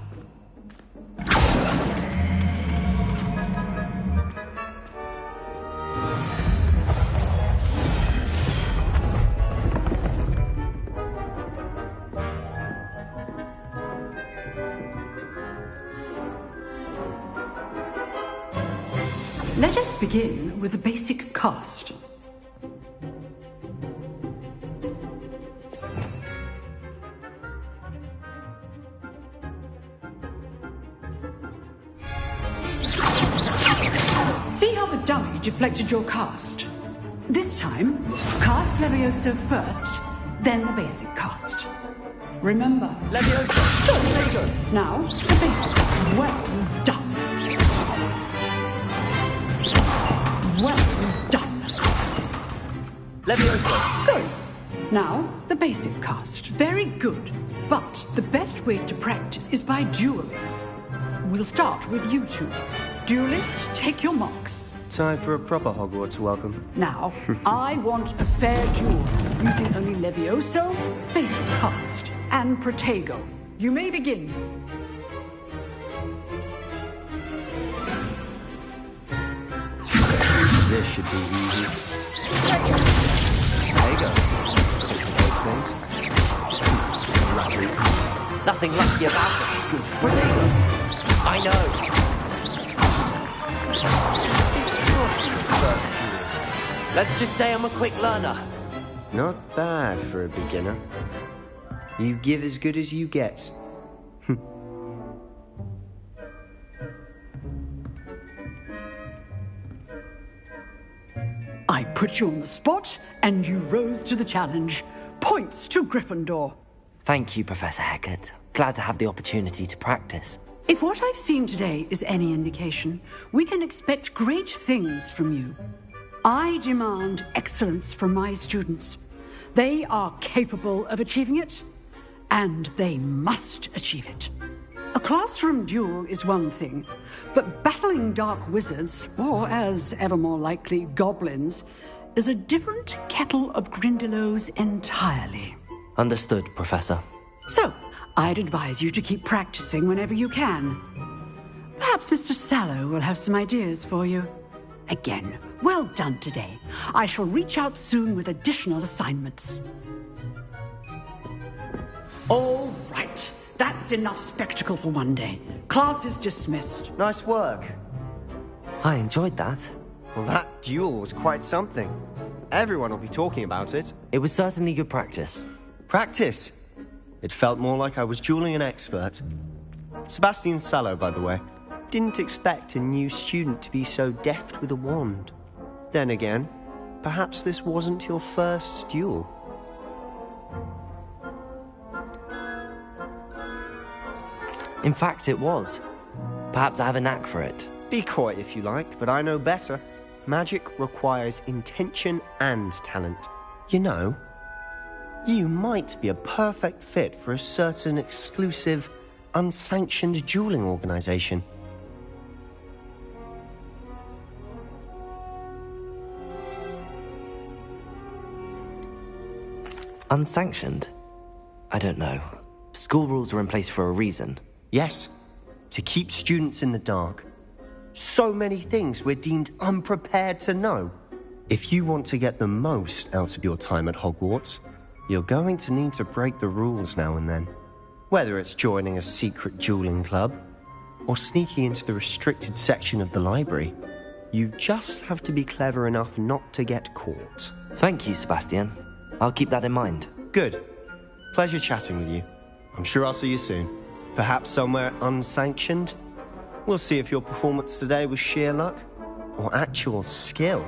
Speaker 17: Let us begin with the basic cast. See how the dummy deflected your cast? This time, cast Levioso first, then the basic cast. Remember, Levioso. Good, very good. Now, the basic. Well done. Well done.
Speaker 18: Levioso.
Speaker 17: Good. Now, the basic cast. Very good. But the best way to practice is by dueling. We'll start with you two. Duelists, take your marks.
Speaker 18: Time for a proper Hogwarts welcome.
Speaker 17: Now, I want a fair duel, using only Levioso, basic cast, and Protego. You may begin.
Speaker 18: This should be easy. There you go. Complicate things. Lovely.
Speaker 1: Nothing lucky about it. Good for Protego. I know. Let's just say I'm a quick learner.
Speaker 18: Not bad for a beginner. You give as good as you get.
Speaker 17: I put you on the spot, and you rose to the challenge. Points to Gryffindor.
Speaker 1: Thank you, Professor Hecat. Glad to have the opportunity to practice.
Speaker 17: If what I've seen today is any indication, we can expect great things from you. I demand excellence from my students. They are capable of achieving it, and they must achieve it. A classroom duel is one thing, but battling dark wizards, or as ever more likely, goblins, is a different kettle of Grindylows entirely.
Speaker 1: Understood, Professor.
Speaker 17: So, I'd advise you to keep practicing whenever you can. Perhaps Mr. Sallow will have some ideas for you. Again, well done today. I shall reach out soon with additional assignments. All right. That's enough spectacle for one day. Class is dismissed.
Speaker 18: Nice work.
Speaker 1: I enjoyed that.
Speaker 18: Well, that duel was quite something. Everyone will be talking about it.
Speaker 1: It was certainly good practice.
Speaker 18: Practice? It felt more like I was dueling an expert. Sebastian Sallow, by the way. Didn't expect a new student to be so deft with a wand. Then again, perhaps this wasn't your first duel.
Speaker 1: In fact, it was. Perhaps I have a knack for it.
Speaker 18: Be coy if you like, but I know better. Magic requires intention and talent. You know, you might be a perfect fit for a certain exclusive, unsanctioned dueling organization.
Speaker 1: Unsanctioned? I don't know. School rules are in place for a reason.
Speaker 18: Yes, to keep students in the dark. So many things we're deemed unprepared to know. If you want to get the most out of your time at Hogwarts, you're going to need to break the rules now and then. Whether it's joining a secret dueling club, or sneaking into the restricted section of the library, you just have to be clever enough not to get caught.
Speaker 1: Thank you, Sebastian. I'll keep that in mind.
Speaker 18: Good. Pleasure chatting with you. I'm sure I'll see you soon. Perhaps somewhere unsanctioned? We'll see if your performance today was sheer luck or actual skill.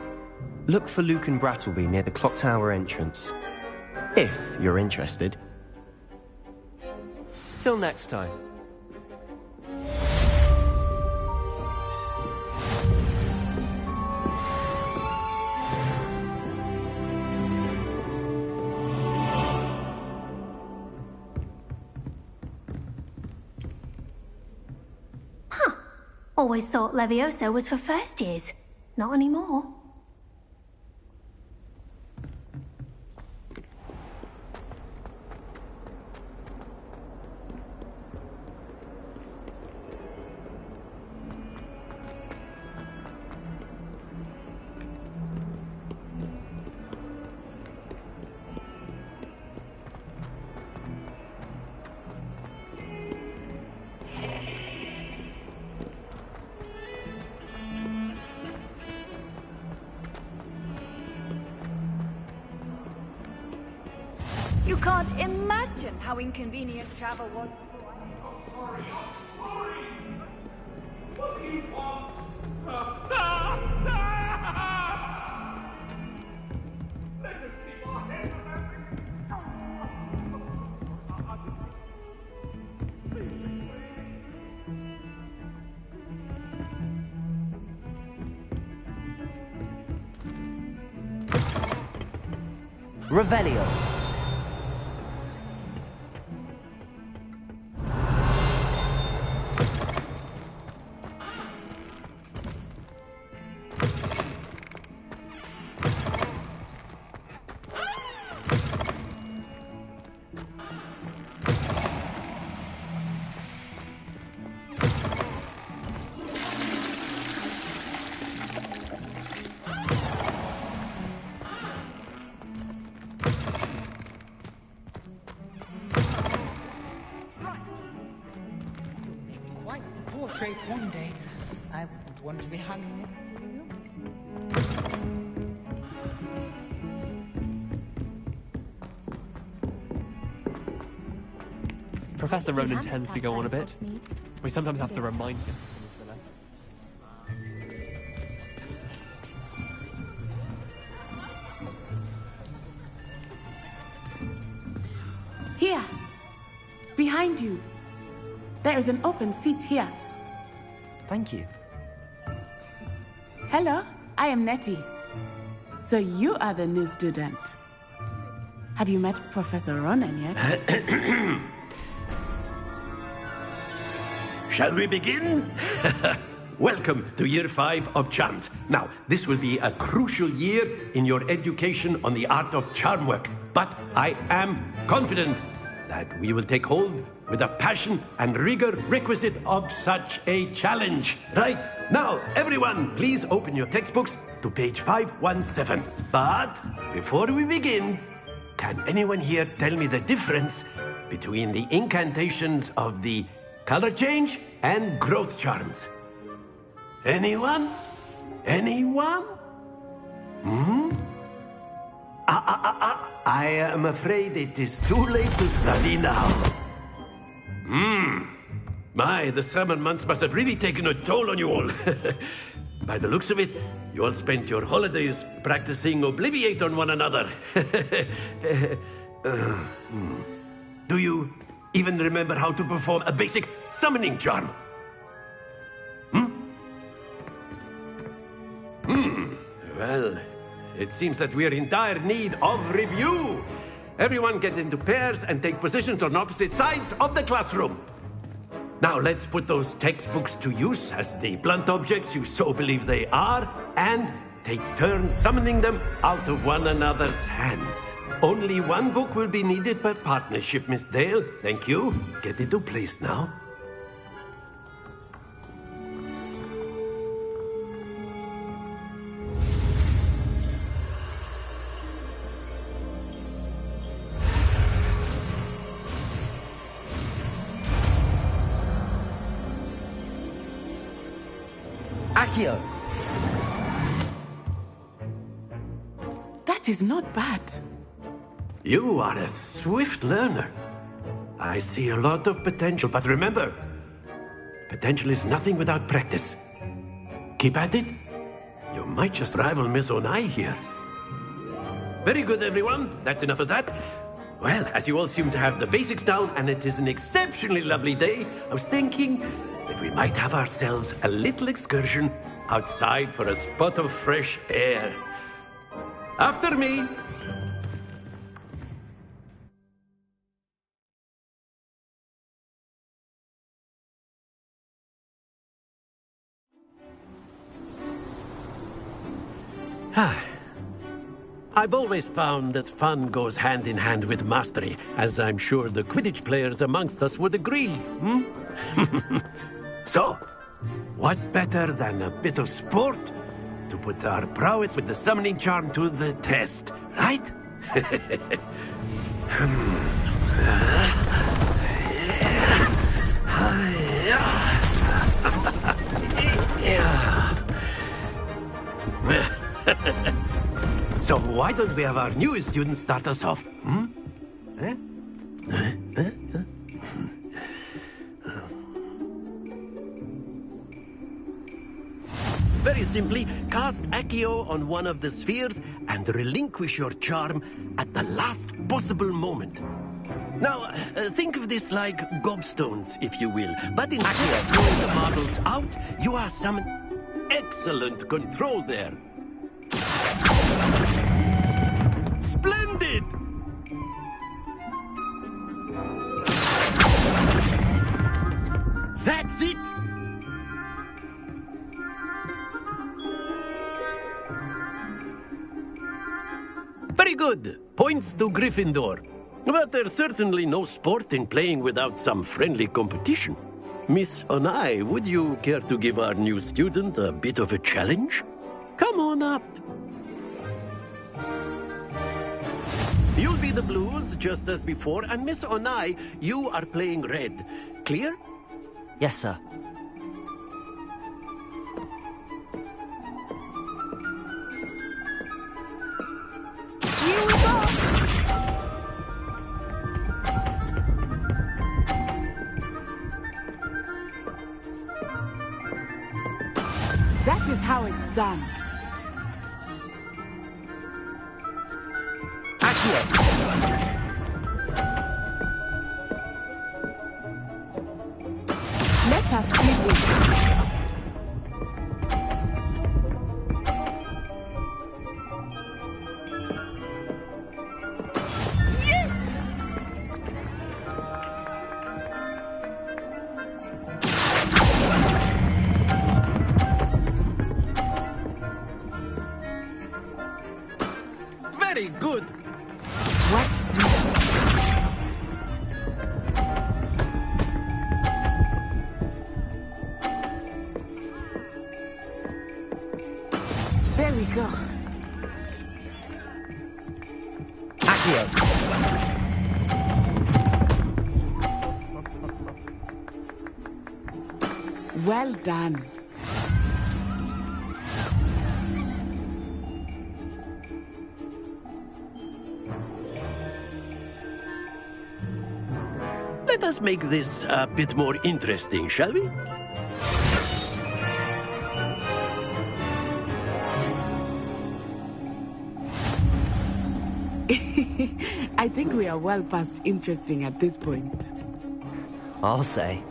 Speaker 18: Look for Luke and Brattleby near the clock tower entrance. If you're interested. Till next time.
Speaker 11: Always thought Levioso was for first years. Not anymore.
Speaker 19: You can't imagine how inconvenient travel was.
Speaker 20: What do you want? Let us keep our heads above
Speaker 1: Revelio.
Speaker 10: Quite the portrait one day. I would want to be hung next to you.
Speaker 16: Professor Ronan tends to go on a bit. We sometimes have to remind him.
Speaker 15: Here. Behind you. There is an open seat here.
Speaker 1: Thank you.
Speaker 15: Hello, I am Nettie. So you are the new student. Have you met Professor Ronan yet?
Speaker 6: Shall we begin? Welcome to Year 5 of Charms. Now, this will be a crucial year in your education on the art of charm work. But I am confident that we will take hold with the passion and rigor requisite of such a challenge. Right, now, everyone, please open your textbooks to page 517. But before we begin, can anyone here tell me the difference between the incantations of the color change and growth charms? Anyone? Anyone? I am afraid it is too late to study now. My, the summer months must have really taken a toll on you all. By the looks of it, you all spent your holidays practicing Obliviate on one another. Do you even remember how to perform a basic summoning charm? Well, it seems that we are in dire need of review. Everyone get into pairs and take positions on opposite sides of the classroom. Now let's put those textbooks to use as the blunt objects you so believe they are, and take turns summoning them out of one another's hands. Only one book will be needed per partnership, Miss Dale. Thank you. Get into place now.
Speaker 1: Accio!
Speaker 15: That is not bad.
Speaker 6: You are a swift learner. I see a lot of potential, but remember, potential is nothing without practice. Keep at it. You might just rival Miss Onai here. Very good, everyone. That's enough of that. Well, as you all seem to have the basics down, and it is an exceptionally lovely day, I was thinking that we might have ourselves a little excursion outside for a spot of fresh air. After me. I've always found that fun goes hand in hand with mastery, as I'm sure the Quidditch players amongst us would agree. So, what better than a bit of sport to put our prowess with the summoning charm to the test, right? So why don't we have our newest student start us off? Very simply, cast Accio on one of the spheres and relinquish your charm at the last possible moment. Now, think of this like gobstones, if you will. But instead of throwing the marbles out, you are summoned... Excellent control there. Splendid! That's it! Very good. Points to Gryffindor. But there's certainly no sport in playing without some friendly competition. Miss Onai, would you care to give our new student a bit of a challenge? Come on up. You'll be the blues, just as before, and Miss Onai, you are playing red. Clear?
Speaker 1: Yes, sir.
Speaker 15: Here we go! That is how it's done. Let us see this.
Speaker 6: Very good.
Speaker 15: Watch this. There we go. Well done.
Speaker 6: Let us make this a bit more interesting, shall we?
Speaker 15: I think we are well past interesting at this point.
Speaker 1: I'll say.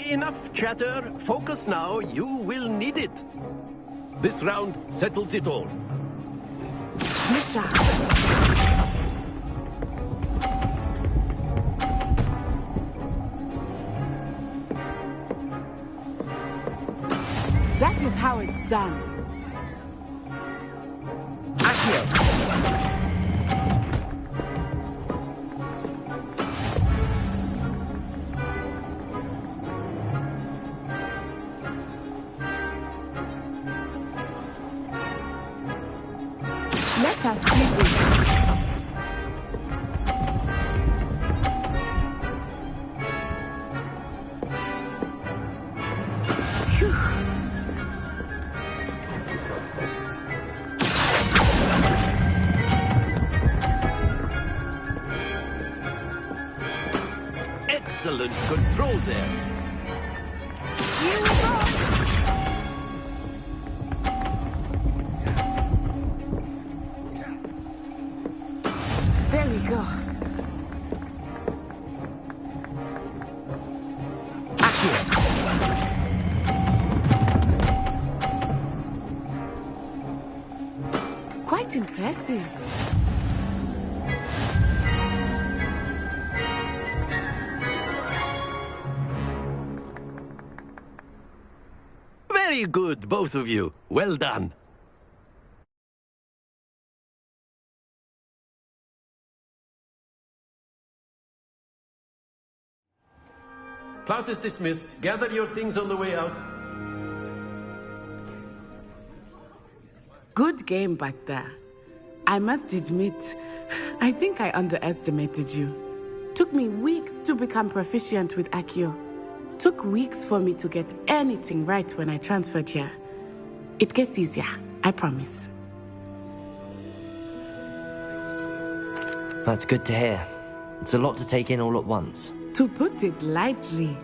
Speaker 6: Enough chatter. Focus now. You will need it. This round settles it all.
Speaker 15: Misha. That is how it's done. Let us see this. Phew.
Speaker 6: Excellent control there.
Speaker 15: Here we go. There we go. Quite impressive.
Speaker 6: Very good, both of you. Well done. Class is dismissed. Gather your things on the way out.
Speaker 15: Good game back there. I must admit, I think I underestimated you. Took me weeks to become proficient with Accio. Took weeks for me to get anything right when I transferred here. It gets easier, I promise.
Speaker 1: That's good to hear. It's a lot to take in all at once.
Speaker 15: To put it lightly,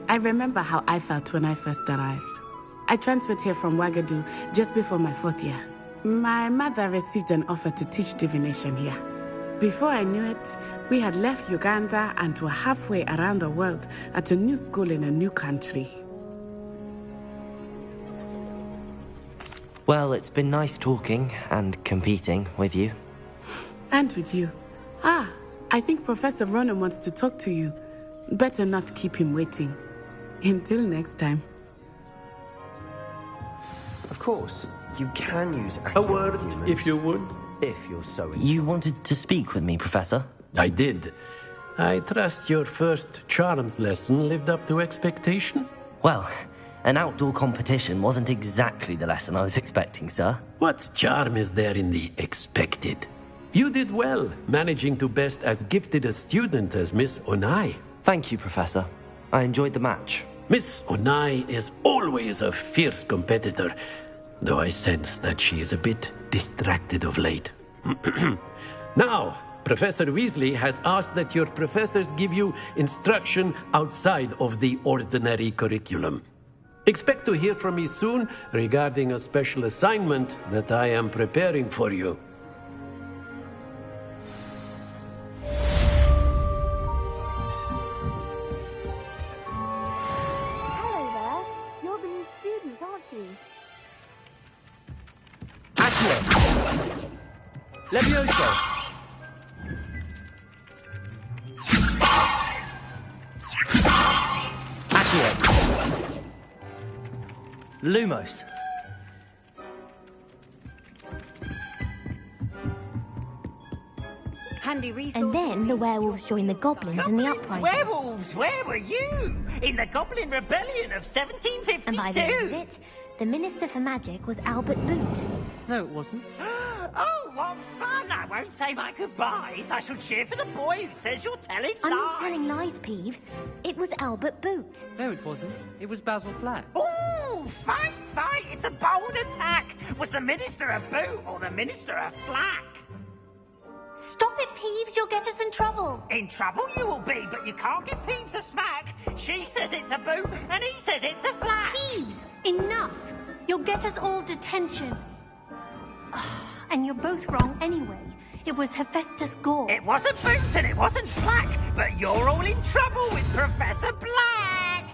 Speaker 15: I remember how I felt when I first arrived. I transferred here from Wagadu just before my 4th year. My mother received an offer to teach divination here. Before I knew it, we had left Uganda and were halfway around the world at a new school in a new country.
Speaker 1: Well, it's been nice talking and competing with you.
Speaker 15: And with you. I think Professor Ronan wants to talk to you. Better not keep him waiting. Until next time.
Speaker 18: Of course, you can use
Speaker 6: A word, if you would.
Speaker 18: If you're so...
Speaker 1: You wanted to speak with me, Professor?
Speaker 6: I did. I trust your first charms lesson lived up to expectation?
Speaker 1: Well, an outdoor competition wasn't exactly the lesson I was expecting, sir.
Speaker 6: What charm is there in the expected? You did well, managing to best as gifted a student as Miss Onai.
Speaker 1: Thank you, Professor. I enjoyed the match.
Speaker 6: Miss Onai is always a fierce competitor, though I sense that she is a bit distracted of late. Now, Professor Weasley has asked that your professors give you instruction outside of the ordinary curriculum. Expect to hear from me soon regarding a special assignment that I am preparing for you.
Speaker 13: Hello there. You're the new student, aren't you?
Speaker 1: Levioso! Accio! Lumos!
Speaker 19: Handy resource.
Speaker 11: And then the werewolves joined the goblins in the uprising.
Speaker 9: Werewolves, where were you? In the Goblin Rebellion of 1752.
Speaker 11: And by the end of it, the Minister for Magic was Albert Boot.
Speaker 14: No, it wasn't.
Speaker 9: Oh, what fun! I won't say my goodbyes. I shall cheer for the boy who says you're telling
Speaker 11: I'm
Speaker 9: lies.
Speaker 11: not telling lies, Peeves. It was Albert Boot.
Speaker 14: No, it wasn't. It was Basil Flack.
Speaker 9: Ooh, fight! It's a bold attack. Was the Minister a boot or the Minister a flack?
Speaker 11: Stop it, Peeves. You'll get us in trouble.
Speaker 9: In trouble you will be, but you can't give Peeves a smack. She says it's a boot, and he says it's a flack.
Speaker 11: Peeves, enough. You'll get us all detention. And you're both wrong anyway. It was Hephaestus Gore.
Speaker 9: It wasn't boot and it wasn't flack, but you're all in trouble with Professor Black.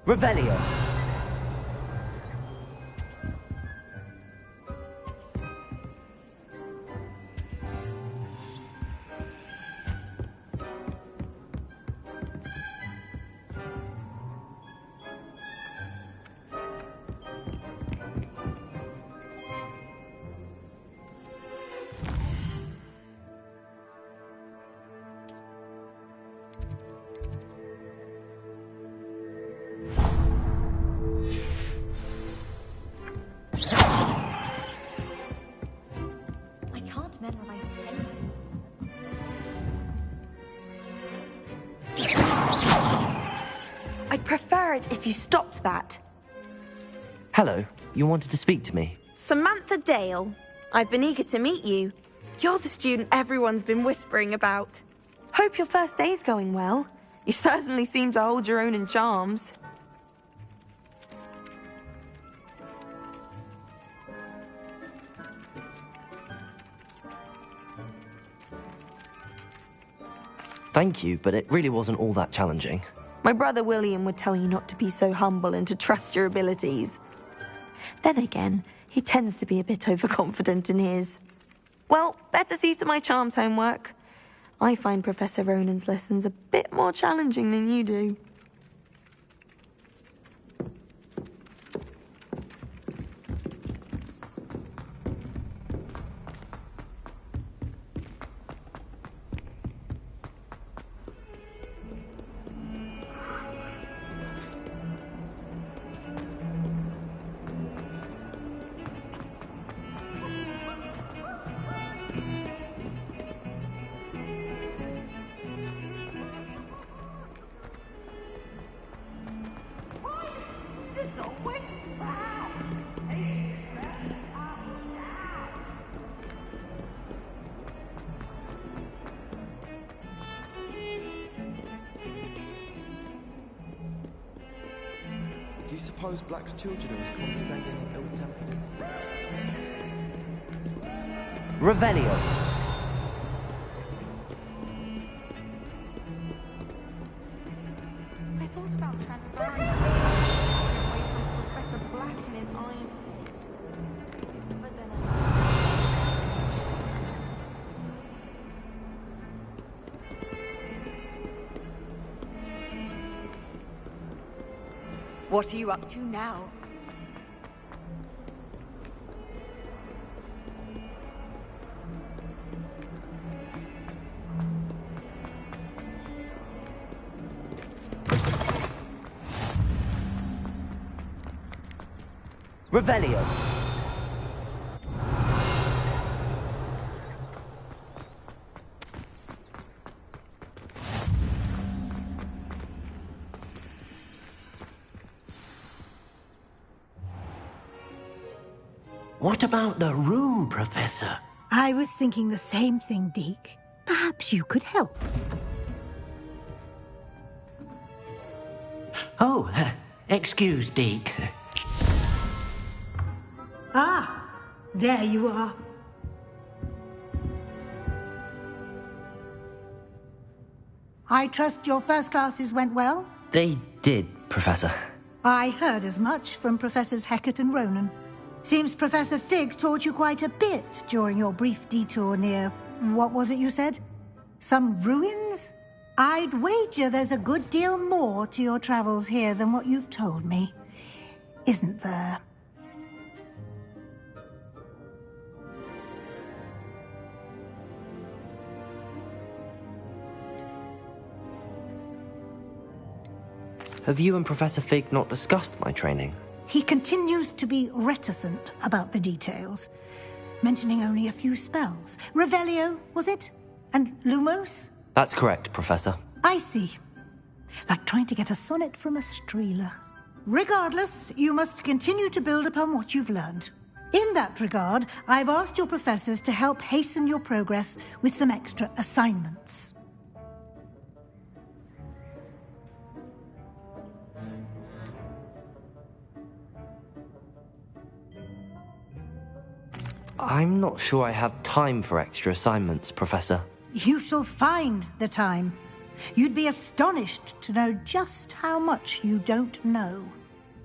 Speaker 1: Revelio!
Speaker 13: I can't memorize anything.
Speaker 19: I'd prefer it if you stopped that.
Speaker 1: Hello, you wanted to speak to me?
Speaker 19: Samantha Dale. I've been eager to meet you. You're the student everyone's been whispering about. Hope your first day's going well. You certainly seem to hold your own in charms.
Speaker 1: Thank you, but it really wasn't all that challenging.
Speaker 19: My brother William would tell you not to be so humble and to trust your abilities. Then again, he tends to be a bit overconfident in his. Well, better see to my charms homework. I find Professor Ronan's lessons a bit more challenging than you do.
Speaker 12: Do you suppose Black's children are as condescending and ill-tempered?
Speaker 1: Revelio.
Speaker 19: I thought about transferring away from Professor Black and his Iron Fist. But then
Speaker 21: What are you up to now?
Speaker 1: Revelio.
Speaker 6: What about the room, Professor?
Speaker 8: I was thinking the same thing, Deke. Perhaps you could help.
Speaker 6: Oh, excuse, Deke.
Speaker 8: Ah, there you are. I trust your first classes went well?
Speaker 1: They did, Professor.
Speaker 8: I heard as much from Professors Hecat and Ronan. Seems Professor Fig taught you quite a bit during your brief detour near... what was it you said? Some ruins? I'd wager there's a good deal more to your travels here than what you've told me. Isn't there?
Speaker 1: Have you and Professor Fig not discussed my training?
Speaker 8: He continues to be reticent about the details, mentioning only a few spells. Revelio, was it? And Lumos?
Speaker 1: That's correct, Professor.
Speaker 8: I see. Like trying to get a sonnet from a streeler. Regardless, you must continue to build upon what you've learned. In that regard, I've asked your professors to help hasten your progress with some extra assignments.
Speaker 1: I'm not sure I have time for extra assignments, Professor.
Speaker 8: You shall find the time. You'd be astonished to know just how much you don't know.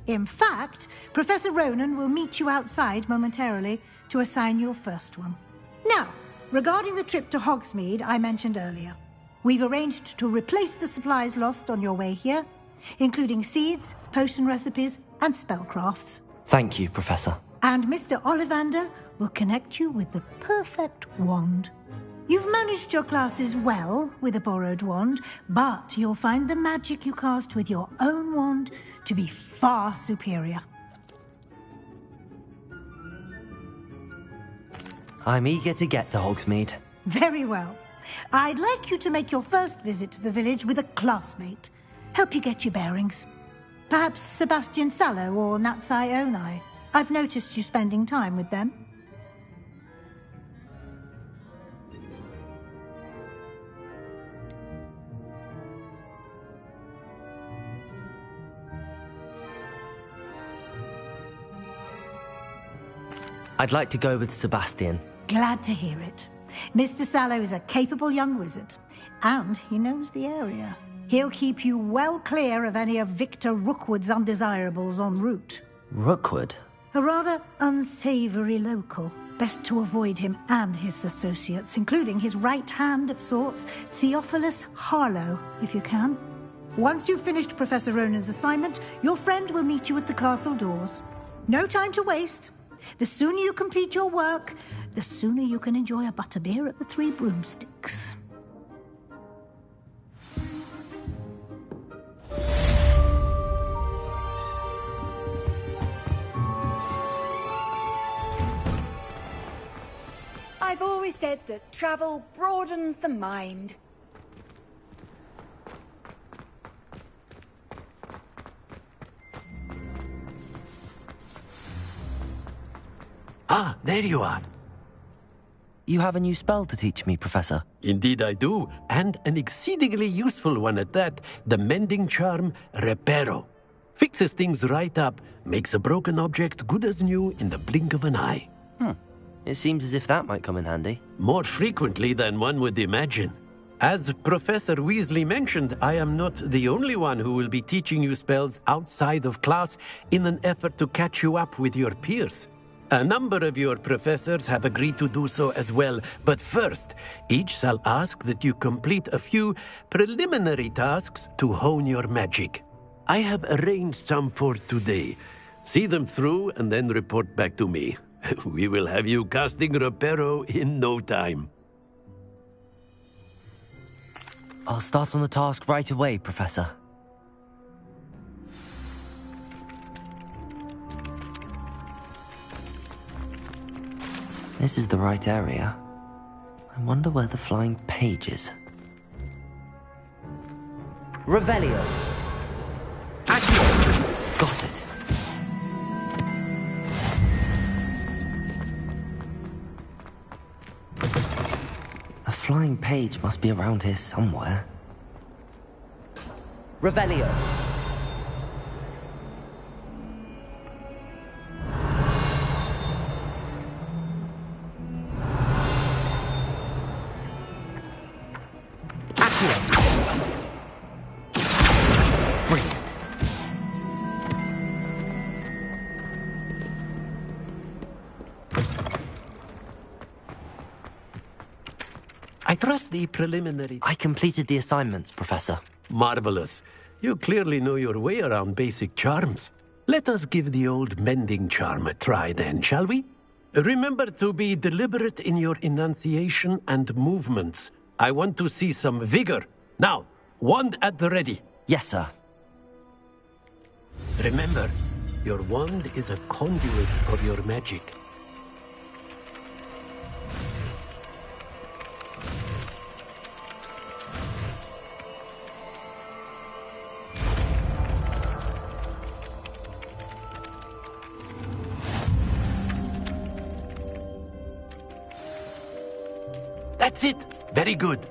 Speaker 8: In fact, Professor Ronan will meet you outside momentarily to assign your first one. Now, regarding the trip to Hogsmeade I mentioned earlier, we've arranged to replace the supplies lost on your way here, including seeds, potion recipes, and spellcrafts.
Speaker 1: Thank you, Professor.
Speaker 8: And Mr. Ollivander will connect you with the perfect wand. You've managed your classes well with a borrowed wand, but you'll find the magic you cast with your own wand to be far superior.
Speaker 1: I'm eager to get to Hogsmeade.
Speaker 8: Very well. I'd like you to make your first visit to the village with a classmate. Help you get your bearings. Perhaps Sebastian Sallow or Natsai Onai. I've noticed you spending time with them.
Speaker 1: I'd like to go with Sebastian.
Speaker 8: Glad to hear it. Mr. Sallow is a capable young wizard, and he knows the area. He'll keep you well clear of any of Victor Rookwood's undesirables en route.
Speaker 1: Rookwood?
Speaker 8: A rather unsavory local. Best to avoid him and his associates, including his right hand of sorts, Theophilus Harlow, if you can. Once you've finished Professor Ronan's assignment, your friend will meet you at the castle doors. No time to waste. The sooner you complete your work, the sooner you can enjoy a butterbeer at the Three Broomsticks.
Speaker 21: I've always said that travel broadens the mind.
Speaker 6: Ah, there you are.
Speaker 1: You have a new spell to teach me, Professor.
Speaker 6: Indeed I do, and an exceedingly useful one at that, the mending charm Reparo. Fixes things right up, makes a broken object good as new in the blink of an eye.
Speaker 1: It seems as if that might come in handy.
Speaker 6: More frequently than one would imagine. As Professor Weasley mentioned, I am not the only one who will be teaching you spells outside of class in an effort to catch you up with your peers. A number of your professors have agreed to do so as well, but first, each shall ask that you complete a few preliminary tasks to hone your magic. I have arranged some for today. See them through and then report back to me. We will have you casting Reparo in no time.
Speaker 1: I'll start on the task right away, Professor. This is the right area. I wonder where the flying page is. Revelio! Accio! Got it. A flying page must be around here somewhere. Revelio!
Speaker 6: I trust the preliminary...
Speaker 1: I completed the assignments, Professor.
Speaker 6: Marvelous. You clearly know your way around basic charms. Let us give the old mending charm a try then, shall we? Remember to be deliberate in your enunciation and movements. I want to see some vigor. Now, wand at the ready.
Speaker 1: Yes, sir.
Speaker 6: Remember, your wand is a conduit of your magic. That's it. Very good.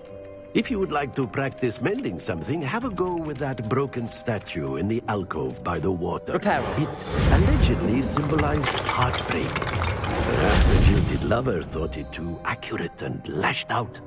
Speaker 6: If you would like to practice mending something, have a go with that broken statue in the alcove by the water.
Speaker 1: Reparo.
Speaker 6: It allegedly symbolized heartbreak. Perhaps a jilted lover thought it too accurate and lashed out.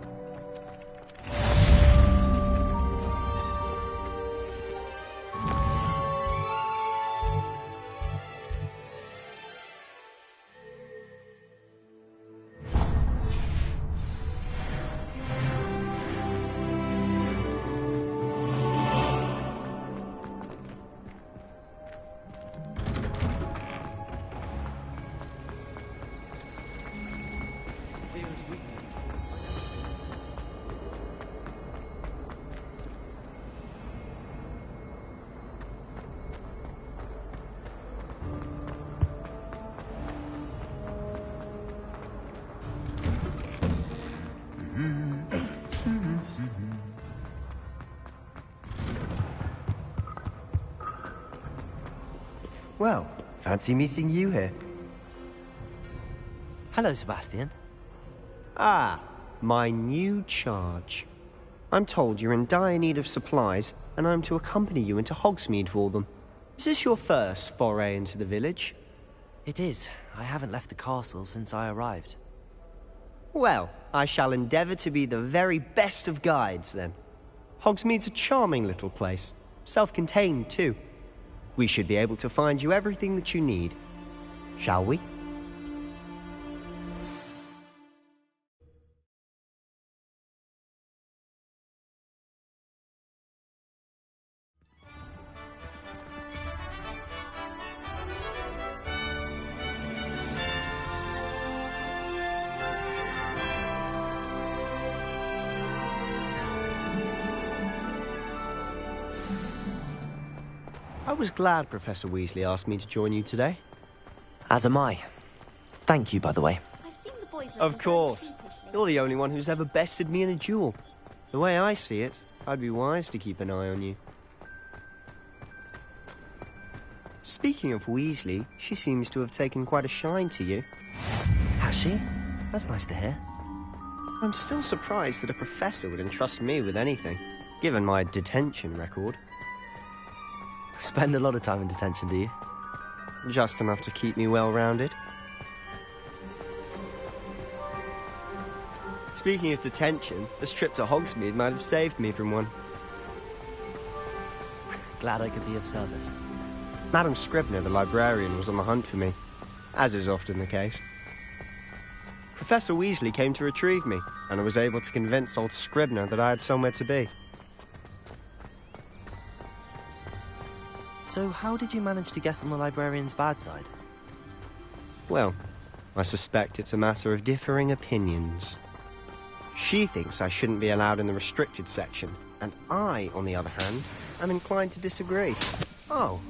Speaker 18: Well, fancy meeting you here.
Speaker 1: Hello, Sebastian.
Speaker 18: Ah, my new charge. I'm told you're in dire need of supplies, and I'm to accompany you into Hogsmeade for them. Is this your first foray into the village?
Speaker 1: It is. I haven't left the castle since I arrived.
Speaker 18: Well, I shall endeavour to be the very best of guides, then. Hogsmeade's a charming little place. Self-contained, too. We should be able to find you everything that you need. Shall we? I was glad Professor Weasley asked me to join you today.
Speaker 1: As am I. Thank you, by the way.
Speaker 18: Of course. You're the only one who's ever bested me in a duel. The way I see it, I'd be wise to keep an eye on you. Speaking of Weasley, she seems to have taken quite a shine to you.
Speaker 1: Has she? That's nice to hear.
Speaker 18: I'm still surprised that a professor would entrust me with anything, given my detention record.
Speaker 1: Spend a lot of time in detention, do you?
Speaker 18: Just enough to keep me well-rounded. Speaking of detention, this trip to Hogsmeade might have saved me from one.
Speaker 1: Glad I could be of service.
Speaker 18: Madam Scribner, the librarian, was on the hunt for me, as is often the case. Professor Weasley came to retrieve me, and I was able to convince old Scribner that I had somewhere to be.
Speaker 1: So how did you manage to get on the librarian's bad side?
Speaker 18: Well, I suspect it's a matter of differing opinions. She thinks I shouldn't be allowed in the restricted section, and I, on the other hand, am inclined to disagree. Oh,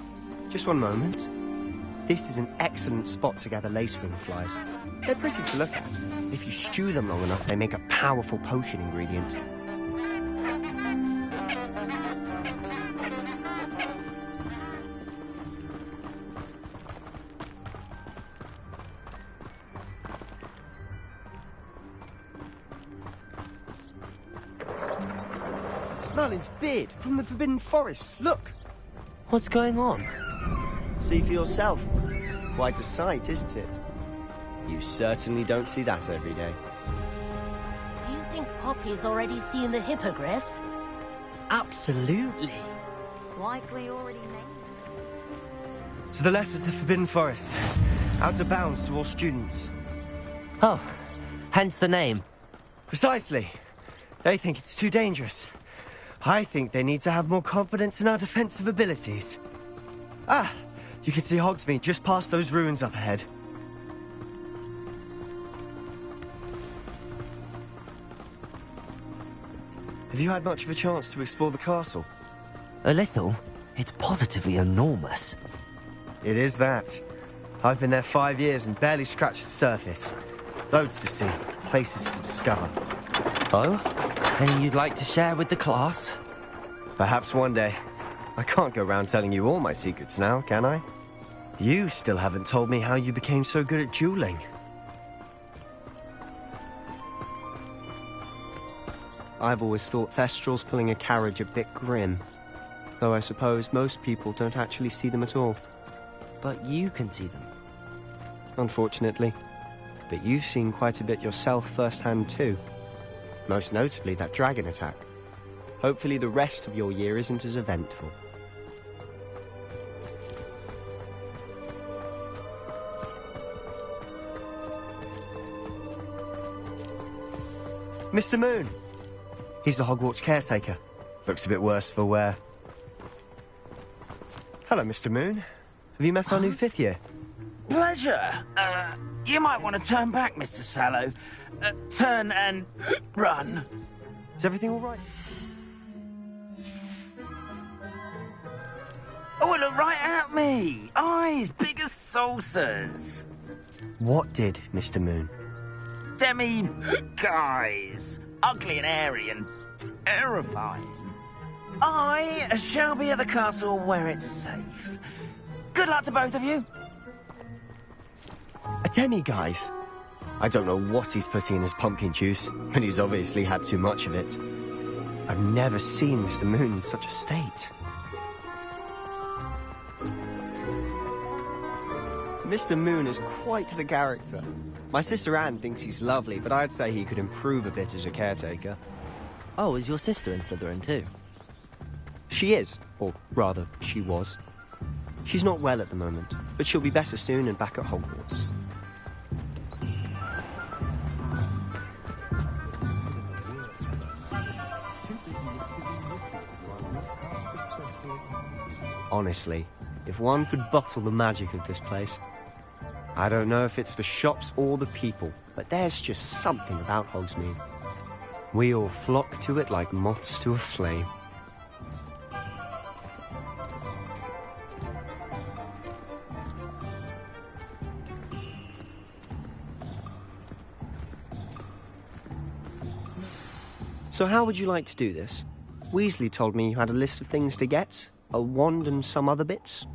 Speaker 18: just one moment. This is an excellent spot to gather lacewing flies. They're pretty to look at. If you stew them long enough, they make a powerful potion ingredient. Merlin's beard from the Forbidden Forest. Look!
Speaker 1: What's going on?
Speaker 18: See for yourself. Quite a sight, isn't it? You certainly don't see that every day.
Speaker 3: Do you think Poppy's already seen the hippogriffs?
Speaker 1: Absolutely.
Speaker 11: Likely already made.
Speaker 18: To the left is the Forbidden Forest. Out of bounds to all students.
Speaker 1: Oh, hence the name.
Speaker 18: Precisely. They think it's too dangerous. I think they need to have more confidence in our defensive abilities. Ah, you can see Hogsmeade just past those ruins up ahead. Have you had much of a chance to explore the castle?
Speaker 1: A little. It's positively enormous.
Speaker 18: It is that. I've been there 5 years and barely scratched the surface. Loads to see, places to discover.
Speaker 1: Oh? Any you'd like to share with the class?
Speaker 18: Perhaps one day. I can't go around telling you all my secrets now, can I? You still haven't told me how you became so good at dueling. I've always thought Thestrals pulling a carriage a bit grim. Though I suppose most people don't actually see them at all.
Speaker 1: But you can see them.
Speaker 18: Unfortunately. But you've seen quite a bit yourself firsthand too. Most notably that dragon attack. Hopefully the rest of your year isn't as eventful. Mr. Moon! He's the Hogwarts caretaker. Looks a bit worse for wear. Hello, Mr. Moon. Have you met our new 5th year?
Speaker 9: Pleasure. You might want to turn back, Mr. Sallow. Turn and run.
Speaker 18: Is everything all right?
Speaker 9: Oh, it looked right at me. Eyes big as saucers.
Speaker 18: What did, Mr. Moon?
Speaker 9: Guys. Ugly and airy and terrifying. I shall be at the castle where it's safe. Good luck to both of you.
Speaker 18: A demi-guise? I don't know what he's putting in his pumpkin juice, but he's obviously had too much of it. I've never seen Mr. Moon in such a state. Mr. Moon is quite the character. My sister Anne thinks he's lovely, but I'd say he could improve a bit as a caretaker.
Speaker 1: Oh, is your sister in Slytherin too?
Speaker 18: She is, or rather, she was. She's not well at the moment, but she'll be better soon and back at Hogwarts. Honestly, if one could bottle the magic of this place. I don't know if it's the shops or the people, but there's just something about Hogsmeade. We all flock to it like moths to a flame. So how would you like to do this? Weasley told me you had a list of things to get, a wand and some other bits.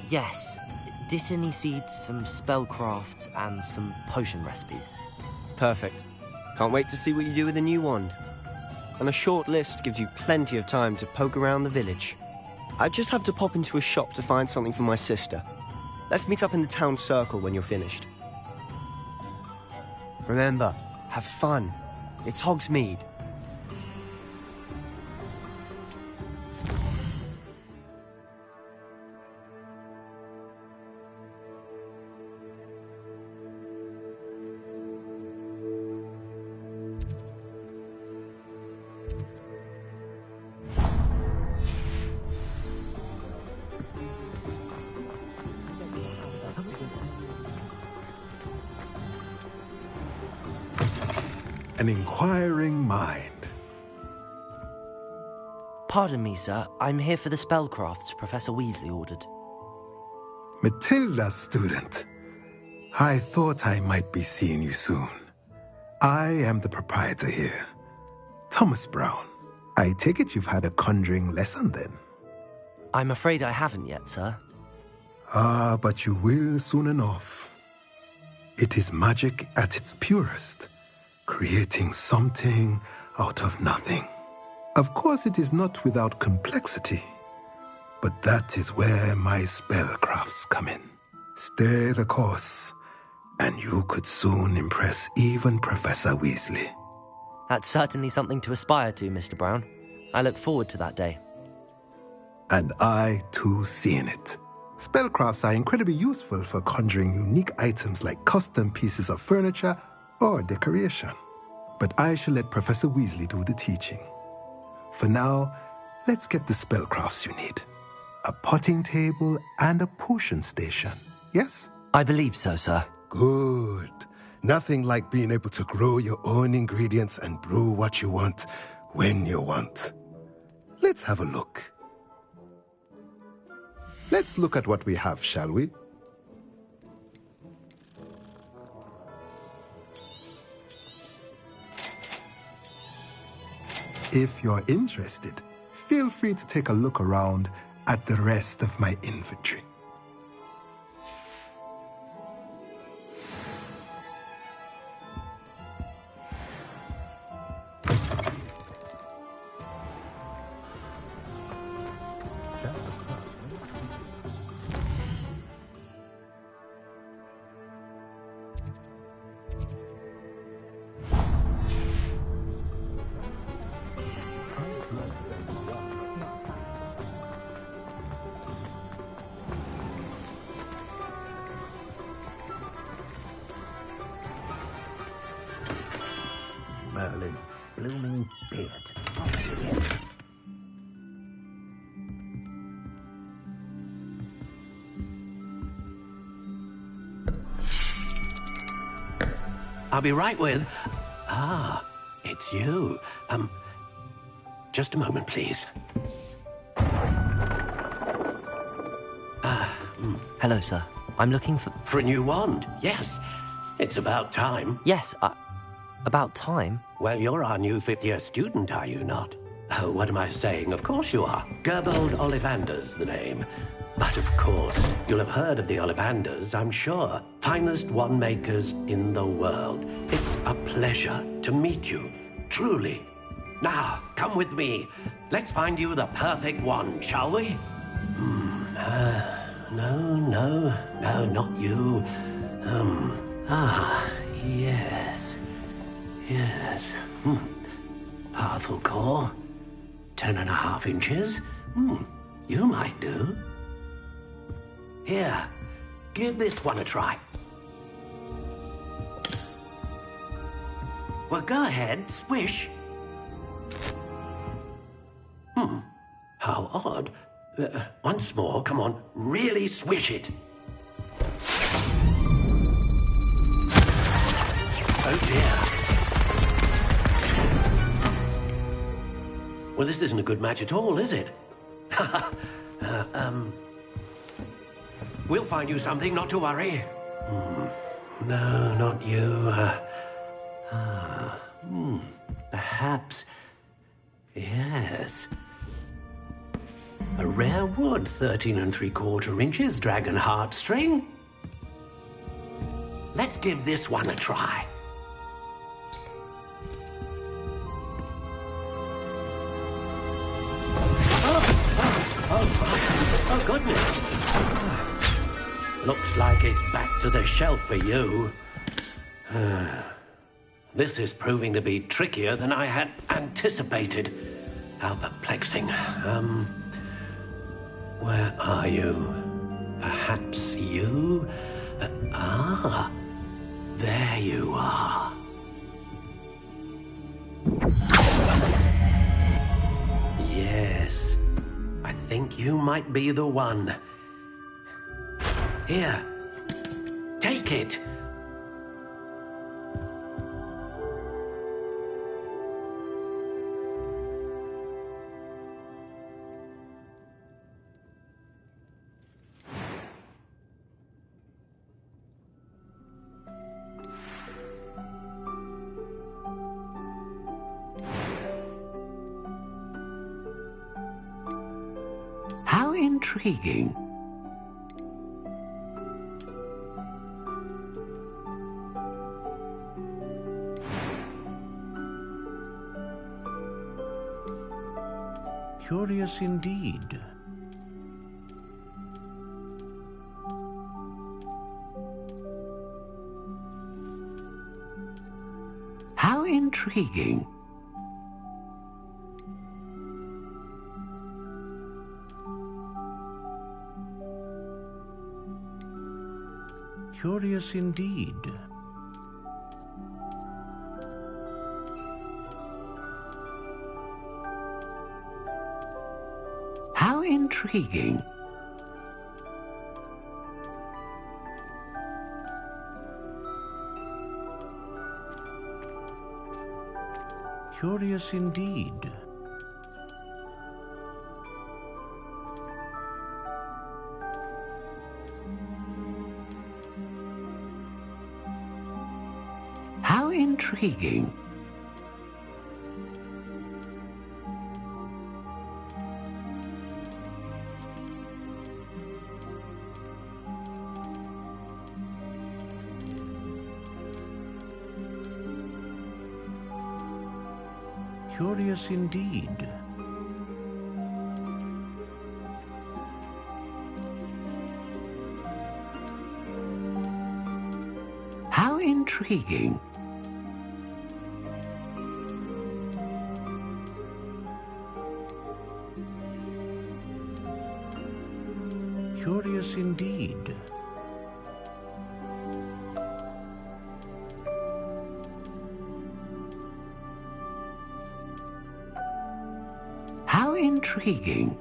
Speaker 1: Yes. Dittany seeds, some spellcrafts, and some potion recipes.
Speaker 18: Perfect. Can't wait to see what you do with the new wand. And a short list gives you plenty of time to poke around the village. I just have to pop into a shop to find something for my sister. Let's meet up in the town circle when you're finished. Remember, have fun. It's Hogsmeade.
Speaker 4: An inquiring mind.
Speaker 1: Pardon me, sir. I'm here for the spellcrafts Professor Weasley ordered.
Speaker 4: Matilda, student. I thought I might be seeing you soon. I am the proprietor here, Thomas Brown. I take it you've had a conjuring lesson then?
Speaker 1: I'm afraid I haven't yet, sir.
Speaker 4: Ah, but you will soon enough. It is magic at its purest, creating something out of nothing. Of course, it is not without complexity, but that is where my spellcrafts come in. Stay the course, and you could soon impress even Professor Weasley.
Speaker 1: That's certainly something to aspire to, Mr. Brown. I look forward to that day.
Speaker 4: And I, too, see in it. Spellcrafts are incredibly useful for conjuring unique items like custom pieces of furniture or decoration. But I shall let Professor Weasley do the teaching. For now, let's get the spellcrafts you need. A potting table and a potion station, yes?
Speaker 1: I believe so, sir.
Speaker 4: Good. Nothing like being able to grow your own ingredients and brew what you want, when you want. Let's have a look. Let's look at what we have, shall we? If you're interested, feel free to take a look around at the rest of my inventory.
Speaker 9: Merlin, blooming beard.
Speaker 6: I'll be right with... Ah, it's you. Just a moment, please.
Speaker 1: Hello, sir. I'm looking for...
Speaker 6: For a new wand, yes. It's about time.
Speaker 1: Yes, about time?
Speaker 6: Well, you're our new fifth-year student, are you not? Oh, what am I saying? Of course you are. Gerbold Ollivander's the name. But of course, you'll have heard of the Ollivanders, I'm sure. Finest wand makers in the world. It's a pleasure to meet you, truly. Now, come with me. Let's find you the perfect wand, shall we? No, not you. Yes. Powerful core. 10.5 inches. You might do. Here, give this one a try. Well, go ahead, swish. How odd. Once more, come on, really swish it. Oh dear. Well, this isn't a good match at all, is it? We'll find you something, not to worry. No, not you. Perhaps. Yes. A rare wood, 13 3/4 inches, dragon heartstring. Let's give this one a try. Oh, goodness! Looks like it's back to the shelf for you. This is proving to be trickier than I had anticipated. How perplexing. Where are you? Perhaps you? There you are. Yes, I think you might be the one. Here, take it. How intriguing. Curious indeed. How intriguing. Curious indeed. How intriguing. Curious indeed. How intriguing. Curious indeed. How intriguing. Curious indeed. How intriguing.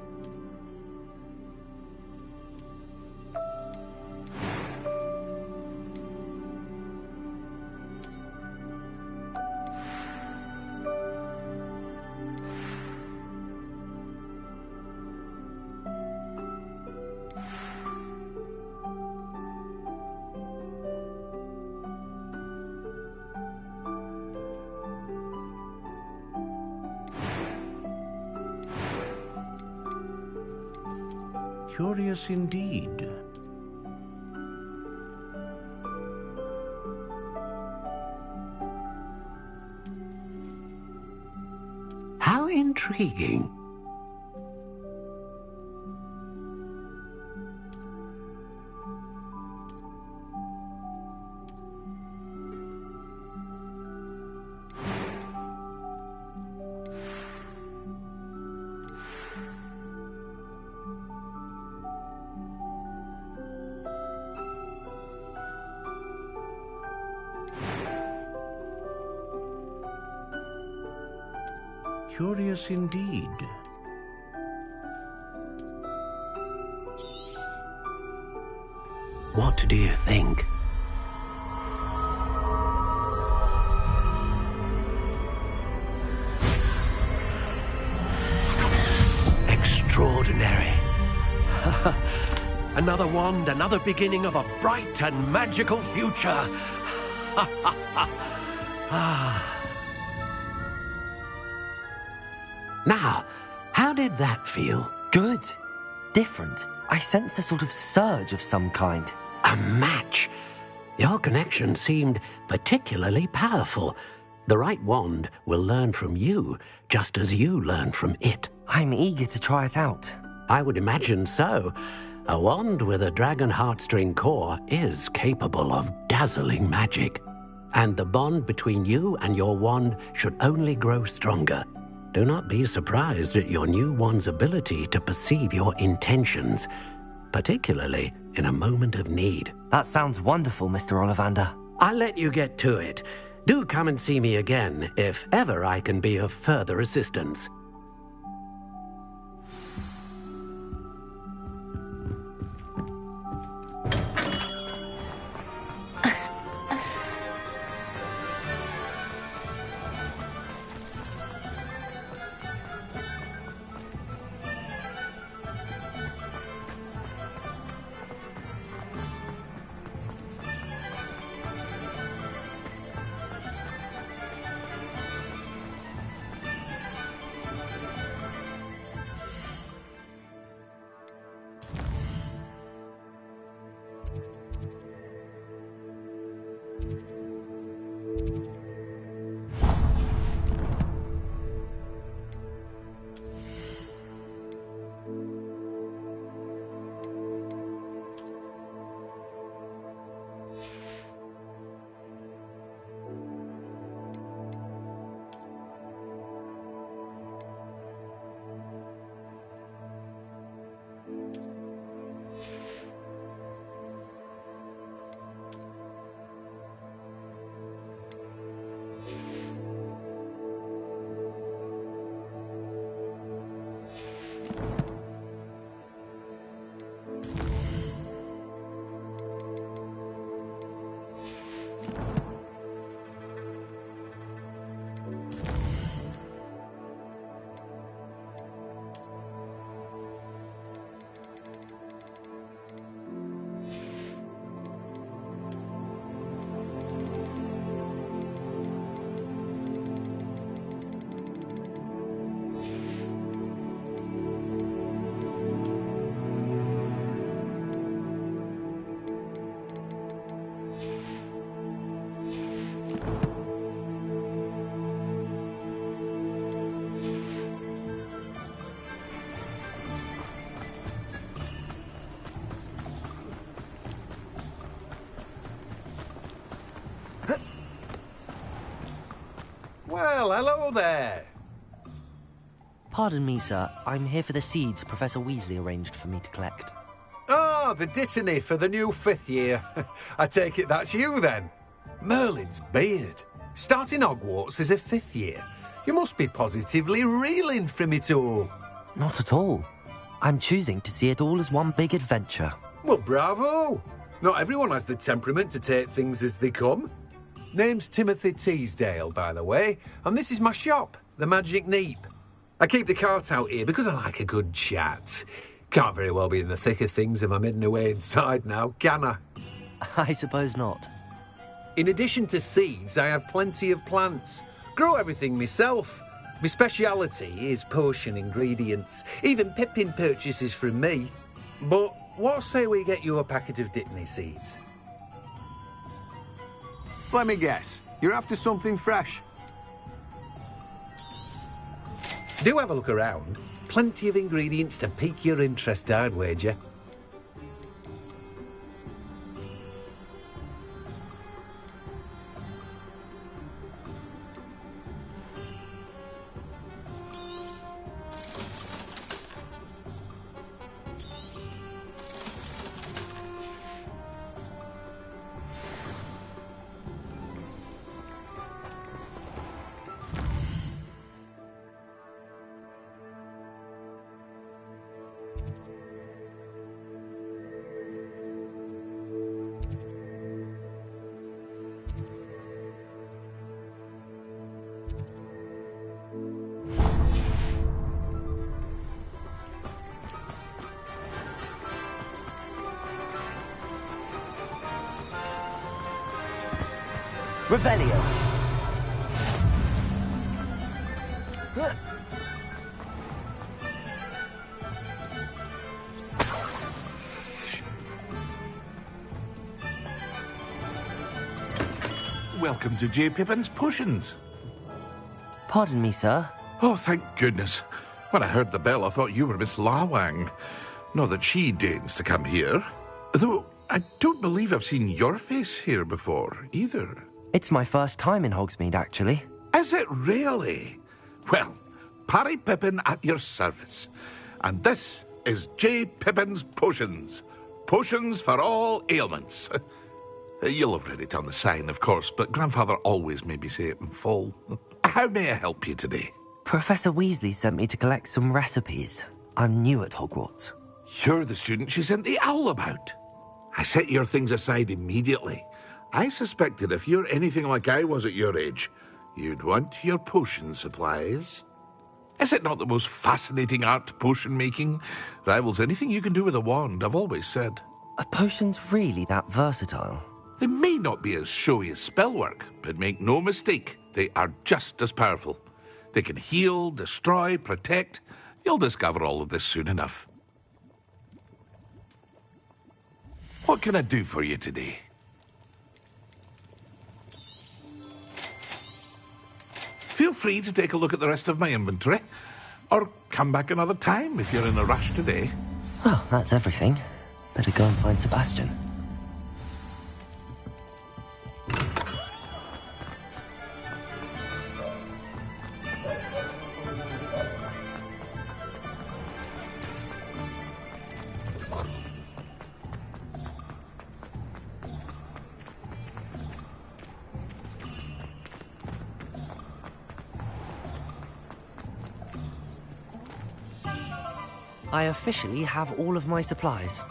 Speaker 6: Curious indeed. How intriguing. Curious indeed. What do you think? Extraordinary. Another wand, another beginning of a bright and magical future. Now, how did that feel?
Speaker 1: Good. Different. I sensed a sort of surge of some kind.
Speaker 6: A match. Your connection seemed particularly powerful. The right wand will learn from you, just as you learn from it.
Speaker 1: I'm eager to try it out.
Speaker 6: I would imagine so. A wand with a dragon heartstring core is capable of dazzling magic. And the bond between you and your wand should only grow stronger. Do not be surprised at your new wand's ability to perceive your intentions, particularly in a moment of need.
Speaker 1: That sounds wonderful, Mr. Ollivander.
Speaker 6: I'll let you get to it. Do come and see me again if ever I can be of further assistance.
Speaker 5: Well, hello there.
Speaker 1: Pardon me, sir. I'm here for the seeds Professor Weasley arranged for me to collect.
Speaker 5: Ah, the dittany for the new 5th year. I take it that's you, then. Merlin's beard. Starting Hogwarts as a 5th year. You must be positively reeling from it all.
Speaker 1: Not at all. I'm choosing to see it all as one big adventure.
Speaker 5: Well, bravo. Not everyone has the temperament to take things as they come. Name's Timothy Teasdale, by the way, and this is my shop, the Magic Neep. I keep the cart out here because I like a good chat. Can't very well be in the thick of things if I'm hidden away inside now, can I?
Speaker 1: I suppose not.
Speaker 5: In addition to seeds, I have plenty of plants. Grow everything myself. My speciality is potion ingredients. Even Pippin purchases from me. But what say we get you a packet of Dittany seeds?
Speaker 2: Let me guess. You're after something fresh.
Speaker 5: Do have a look around. Plenty of ingredients to pique your interest, I'd wager.
Speaker 1: Revelio.
Speaker 22: Welcome to J. Pippin's Potions.
Speaker 1: Pardon me, sir.
Speaker 22: Oh, thank goodness. When I heard the bell, I thought you were Miss Lawang. Not that she deigns to come here. Though I don't believe I've seen your face here before, either.
Speaker 1: It's my first time in Hogsmeade, actually.
Speaker 22: Is it really? Well, Parry Pippin at your service. And this is J. Pippin's Potions. Potions for all ailments. You'll have read it on the sign, of course, but Grandfather always made me say it in full. How may I help you today?
Speaker 1: Professor Weasley sent me to collect some recipes. I'm new at Hogwarts.
Speaker 22: You're the student she sent the owl about. I set your things aside immediately. I suspected if you're anything like I was at your age, you'd want your potion supplies. Is it not the most fascinating art, potion making? Rivals anything you can do with a wand, I've always said.
Speaker 1: Are potions really that versatile?
Speaker 22: They may not be as showy as spellwork, but make no mistake, they are just as powerful. They can heal, destroy, protect. You'll discover all of this soon enough. What can I do for you today? Feel free to take a look at the rest of my inventory, or come back another time if you're in a rush today.
Speaker 1: Well, that's everything. Better go and find Sebastian. I officially have all of my supplies.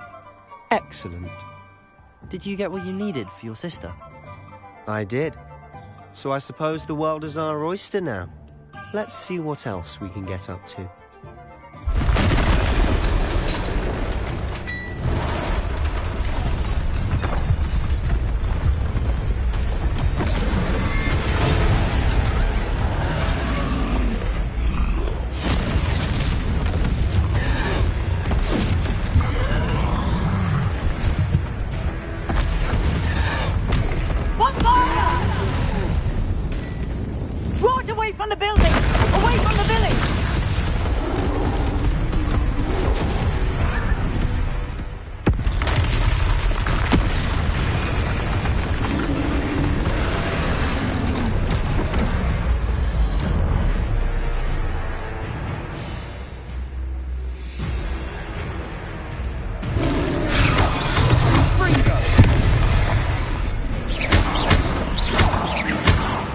Speaker 18: Excellent.
Speaker 1: Did you get what you needed for your sister?
Speaker 18: I did. So I suppose the world is our oyster now. Let's see what else we can get up to.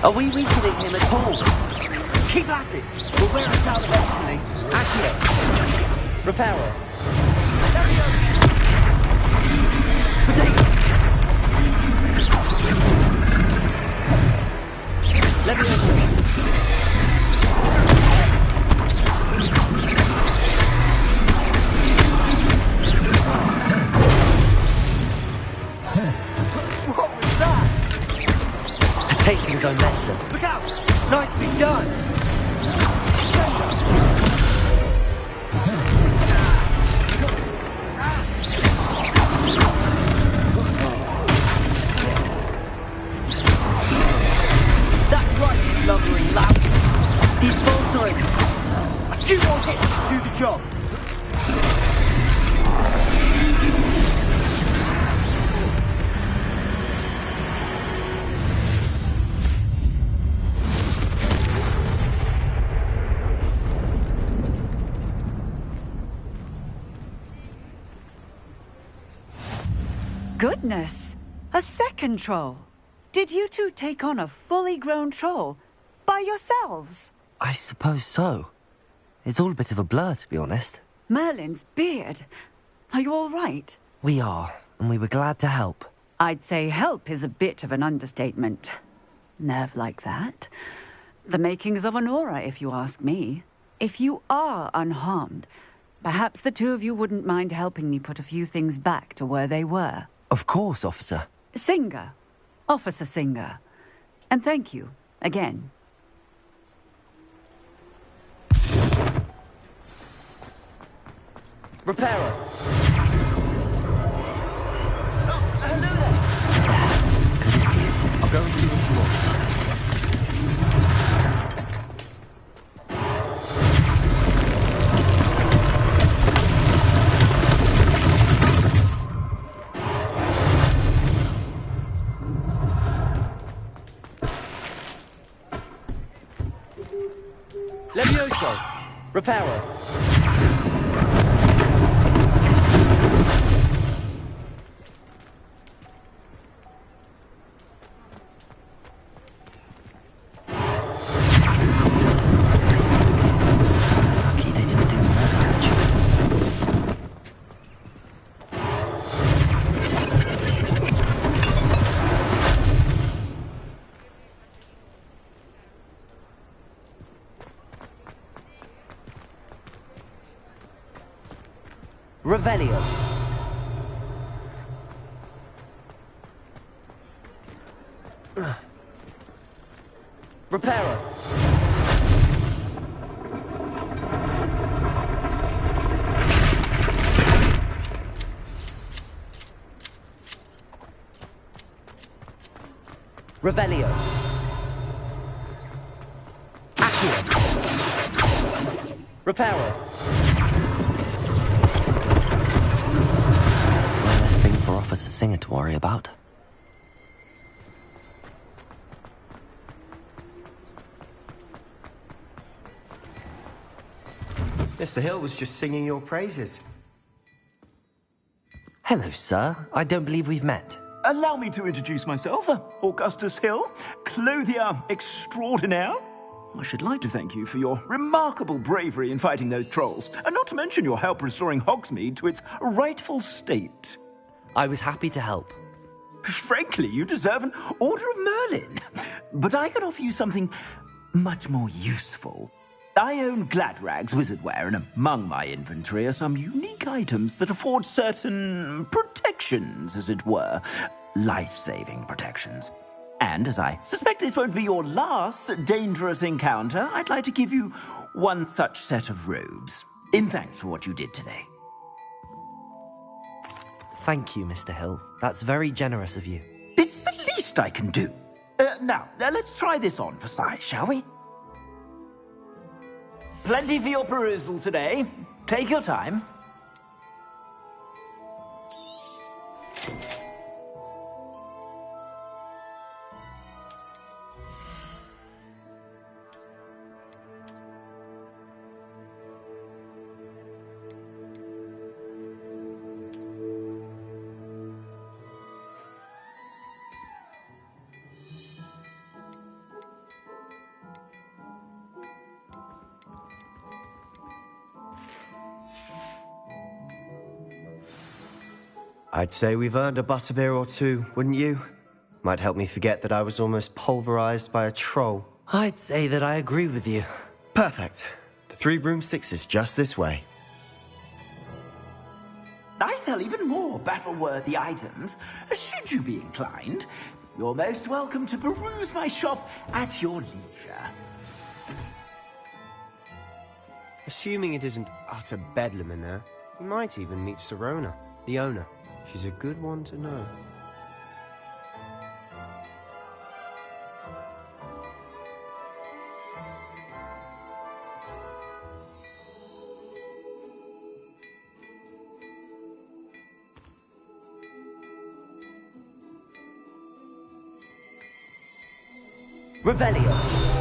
Speaker 1: Are we weakening him at all? Keep at it! We'll wear us out eventually. Accio. Reparo. Potato. Leviosa. What was that? A taste of his own medicine. Look out! Nicely done! That's right, you lumbering lout. He's faltering. A few more hits to do the job.
Speaker 7: Goodness! A second troll! Did you two take on a fully grown troll? By yourselves?
Speaker 1: I suppose so. It's all a bit of a blur, to be honest.
Speaker 7: Merlin's beard. Are you all right?
Speaker 1: We are, and we were glad to help.
Speaker 7: I'd say help is a bit of an understatement. Nerve like that. The makings of an aura, if you ask me. If you are unharmed, perhaps the two of you wouldn't mind helping me put a few things back to where they were.
Speaker 1: Of course, officer.
Speaker 7: Singer. Officer Singer. And thank you, again.
Speaker 1: Reparo.
Speaker 7: Hello there.
Speaker 1: Good as you. I'll go and see what you want. Levioso! Reparo! Lucky they didn't do more damage. Revelio. Reparo. Revelio. Accio. Reparo. One less thing for Officer Singer to worry about.
Speaker 18: Mr. Hill was just singing your praises.
Speaker 1: Hello, sir. I don't believe we've met.
Speaker 17: Allow me to introduce myself, Augustus Hill, clothier extraordinaire. I should like to thank you for your remarkable bravery in fighting those trolls, and not to mention your help restoring Hogsmeade to its rightful state.
Speaker 1: I was happy to help.
Speaker 17: Frankly, you deserve an Order of Merlin. But I can offer you something much more useful. I own Gladrag's wizardware, and among my inventory are some unique items that afford certain protections, as it were. Life-saving protections. And as I suspect this won't be your last dangerous encounter, I'd like to give you one such set of robes, in thanks for what you did today.
Speaker 1: Thank you, Mr. Hill. That's very generous of you.
Speaker 17: It's the least I can do. Now, let's try this on for size, shall we? Plenty for your perusal today. Take your time.
Speaker 18: I'd say we've earned a butterbeer or two, wouldn't you? Might help me forget that I was almost pulverized by a troll.
Speaker 1: I'd say that I agree with you.
Speaker 18: Perfect. The 3 broomsticks is just this way.
Speaker 17: I sell even more battle-worthy items. Should you be inclined, you're most welcome to peruse my shop at your leisure.
Speaker 18: Assuming it isn't utter bedlam in there, you might even meet Serona, the owner. She's a good one to know.
Speaker 1: Revelio.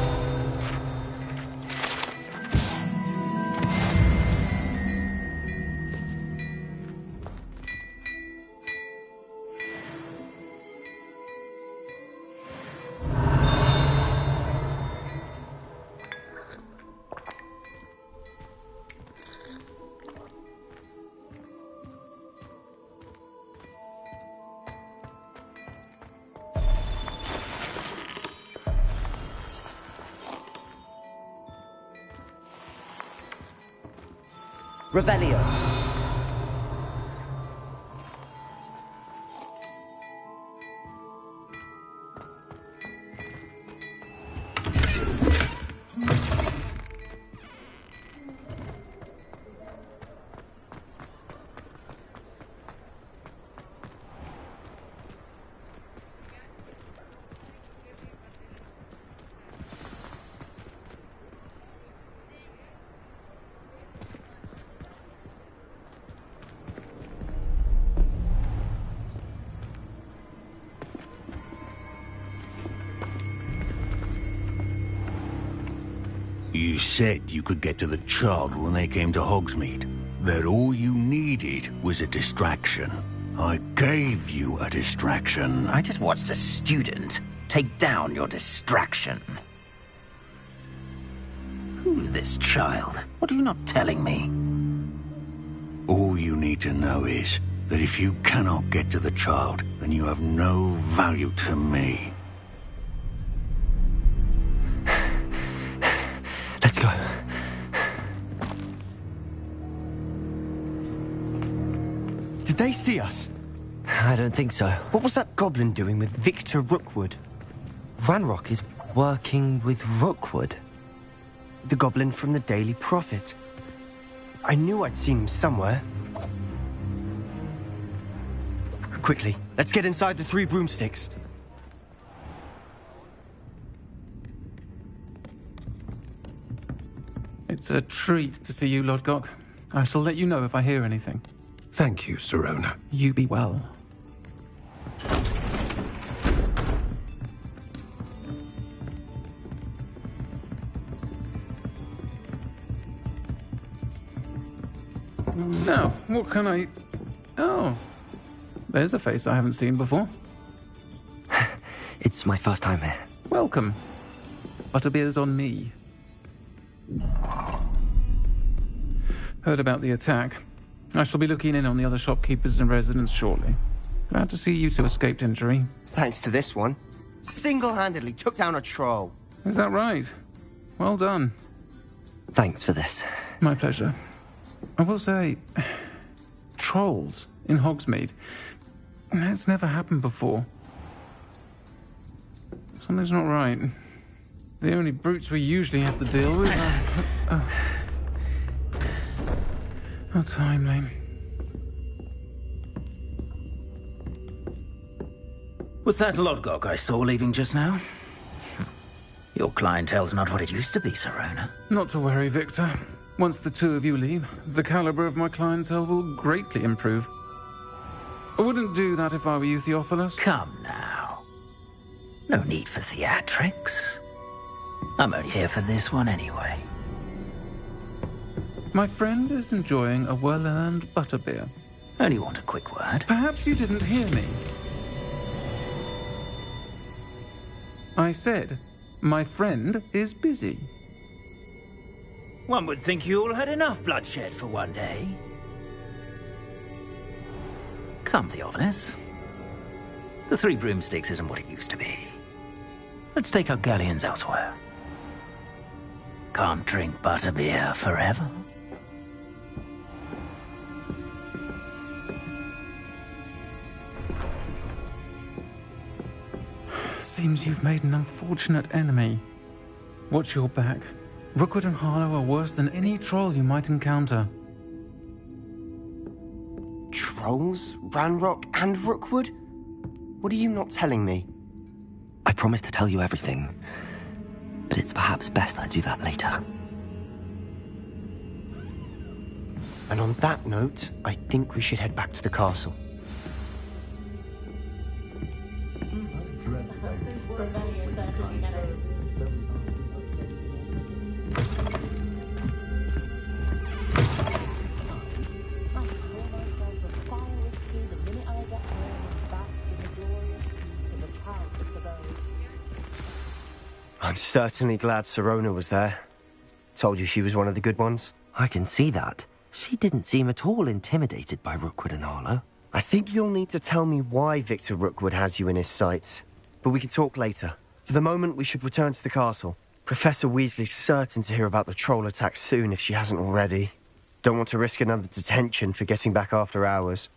Speaker 1: Revelio.
Speaker 10: You said you could get to the child when they came to Hogsmeade. That all you needed was a distraction. I gave you a distraction.
Speaker 9: I just watched a student take down your distraction. Who's this child? What are you not telling me?
Speaker 10: All you need to know is that if you cannot get to the child, then you have no value to me.
Speaker 1: Let's go.
Speaker 18: Did they see us?
Speaker 1: I don't think so.
Speaker 18: What was that goblin doing with Victor Rookwood?
Speaker 1: Ranrock is working with Rookwood.
Speaker 18: The goblin from the Daily Prophet. I knew I'd seen him somewhere. Quickly, let's get inside the 3 broomsticks.
Speaker 20: It's a treat to see you, Lodgok. I shall let you know if I hear anything.
Speaker 23: Thank you, Sirona.
Speaker 20: You be well. Now, what can I... Oh, there's a face I haven't seen before.
Speaker 1: It's my first time here.
Speaker 20: Welcome. Butterbeer's on me. Heard about the attack. I shall be looking in on the other shopkeepers and residents shortly. Glad to see you two escaped injury.
Speaker 18: Thanks to this one. Single-handedly took down a troll.
Speaker 20: Is that right? Well done.
Speaker 1: Thanks for this.
Speaker 20: My pleasure. I will say, trolls in Hogsmeade. That's never happened before. Something's not right. The only brutes we usually have to deal with are... How timely.
Speaker 9: Was that Lodgok I saw leaving just now? Your clientele's not what it used to be, Sirona.
Speaker 20: Not to worry, Victor. Once the two of you leave, the caliber of my clientele will greatly improve. I wouldn't do that if I were you, Theophilus.
Speaker 9: Come now. No need for theatrics. I'm only here for this one anyway.
Speaker 20: My friend is enjoying a well-earned butterbeer.
Speaker 9: Only want a quick word.
Speaker 20: Perhaps you didn't hear me. I said, my friend is busy.
Speaker 9: One would think you all had enough bloodshed for one day. Come, Theophilus. The 3 broomsticks isn't what it used to be. Let's take our galleons elsewhere. Can't drink butterbeer forever.
Speaker 20: Seems you've made an unfortunate enemy. Watch your back. Rookwood and Harlow are worse than any troll you might encounter.
Speaker 18: Trolls? Ranrock and Rookwood? What are you not telling me?
Speaker 1: I promised to tell you everything, but it's perhaps best I do that later.
Speaker 18: And on that note, I think we should head back to the castle. I'm certainly glad Sirona was there. Told you she was one of the good ones.
Speaker 1: I can see that. She didn't seem at all intimidated by Rookwood and Harlow.
Speaker 18: I think you'll need to tell me why Victor Rookwood has you in his sights. But we can talk later. For the moment, we should return to the castle. Professor Weasley's certain to hear about the troll attack soon if she hasn't already. Don't want to risk another detention for getting back after hours.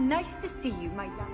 Speaker 21: Nice to see you, my young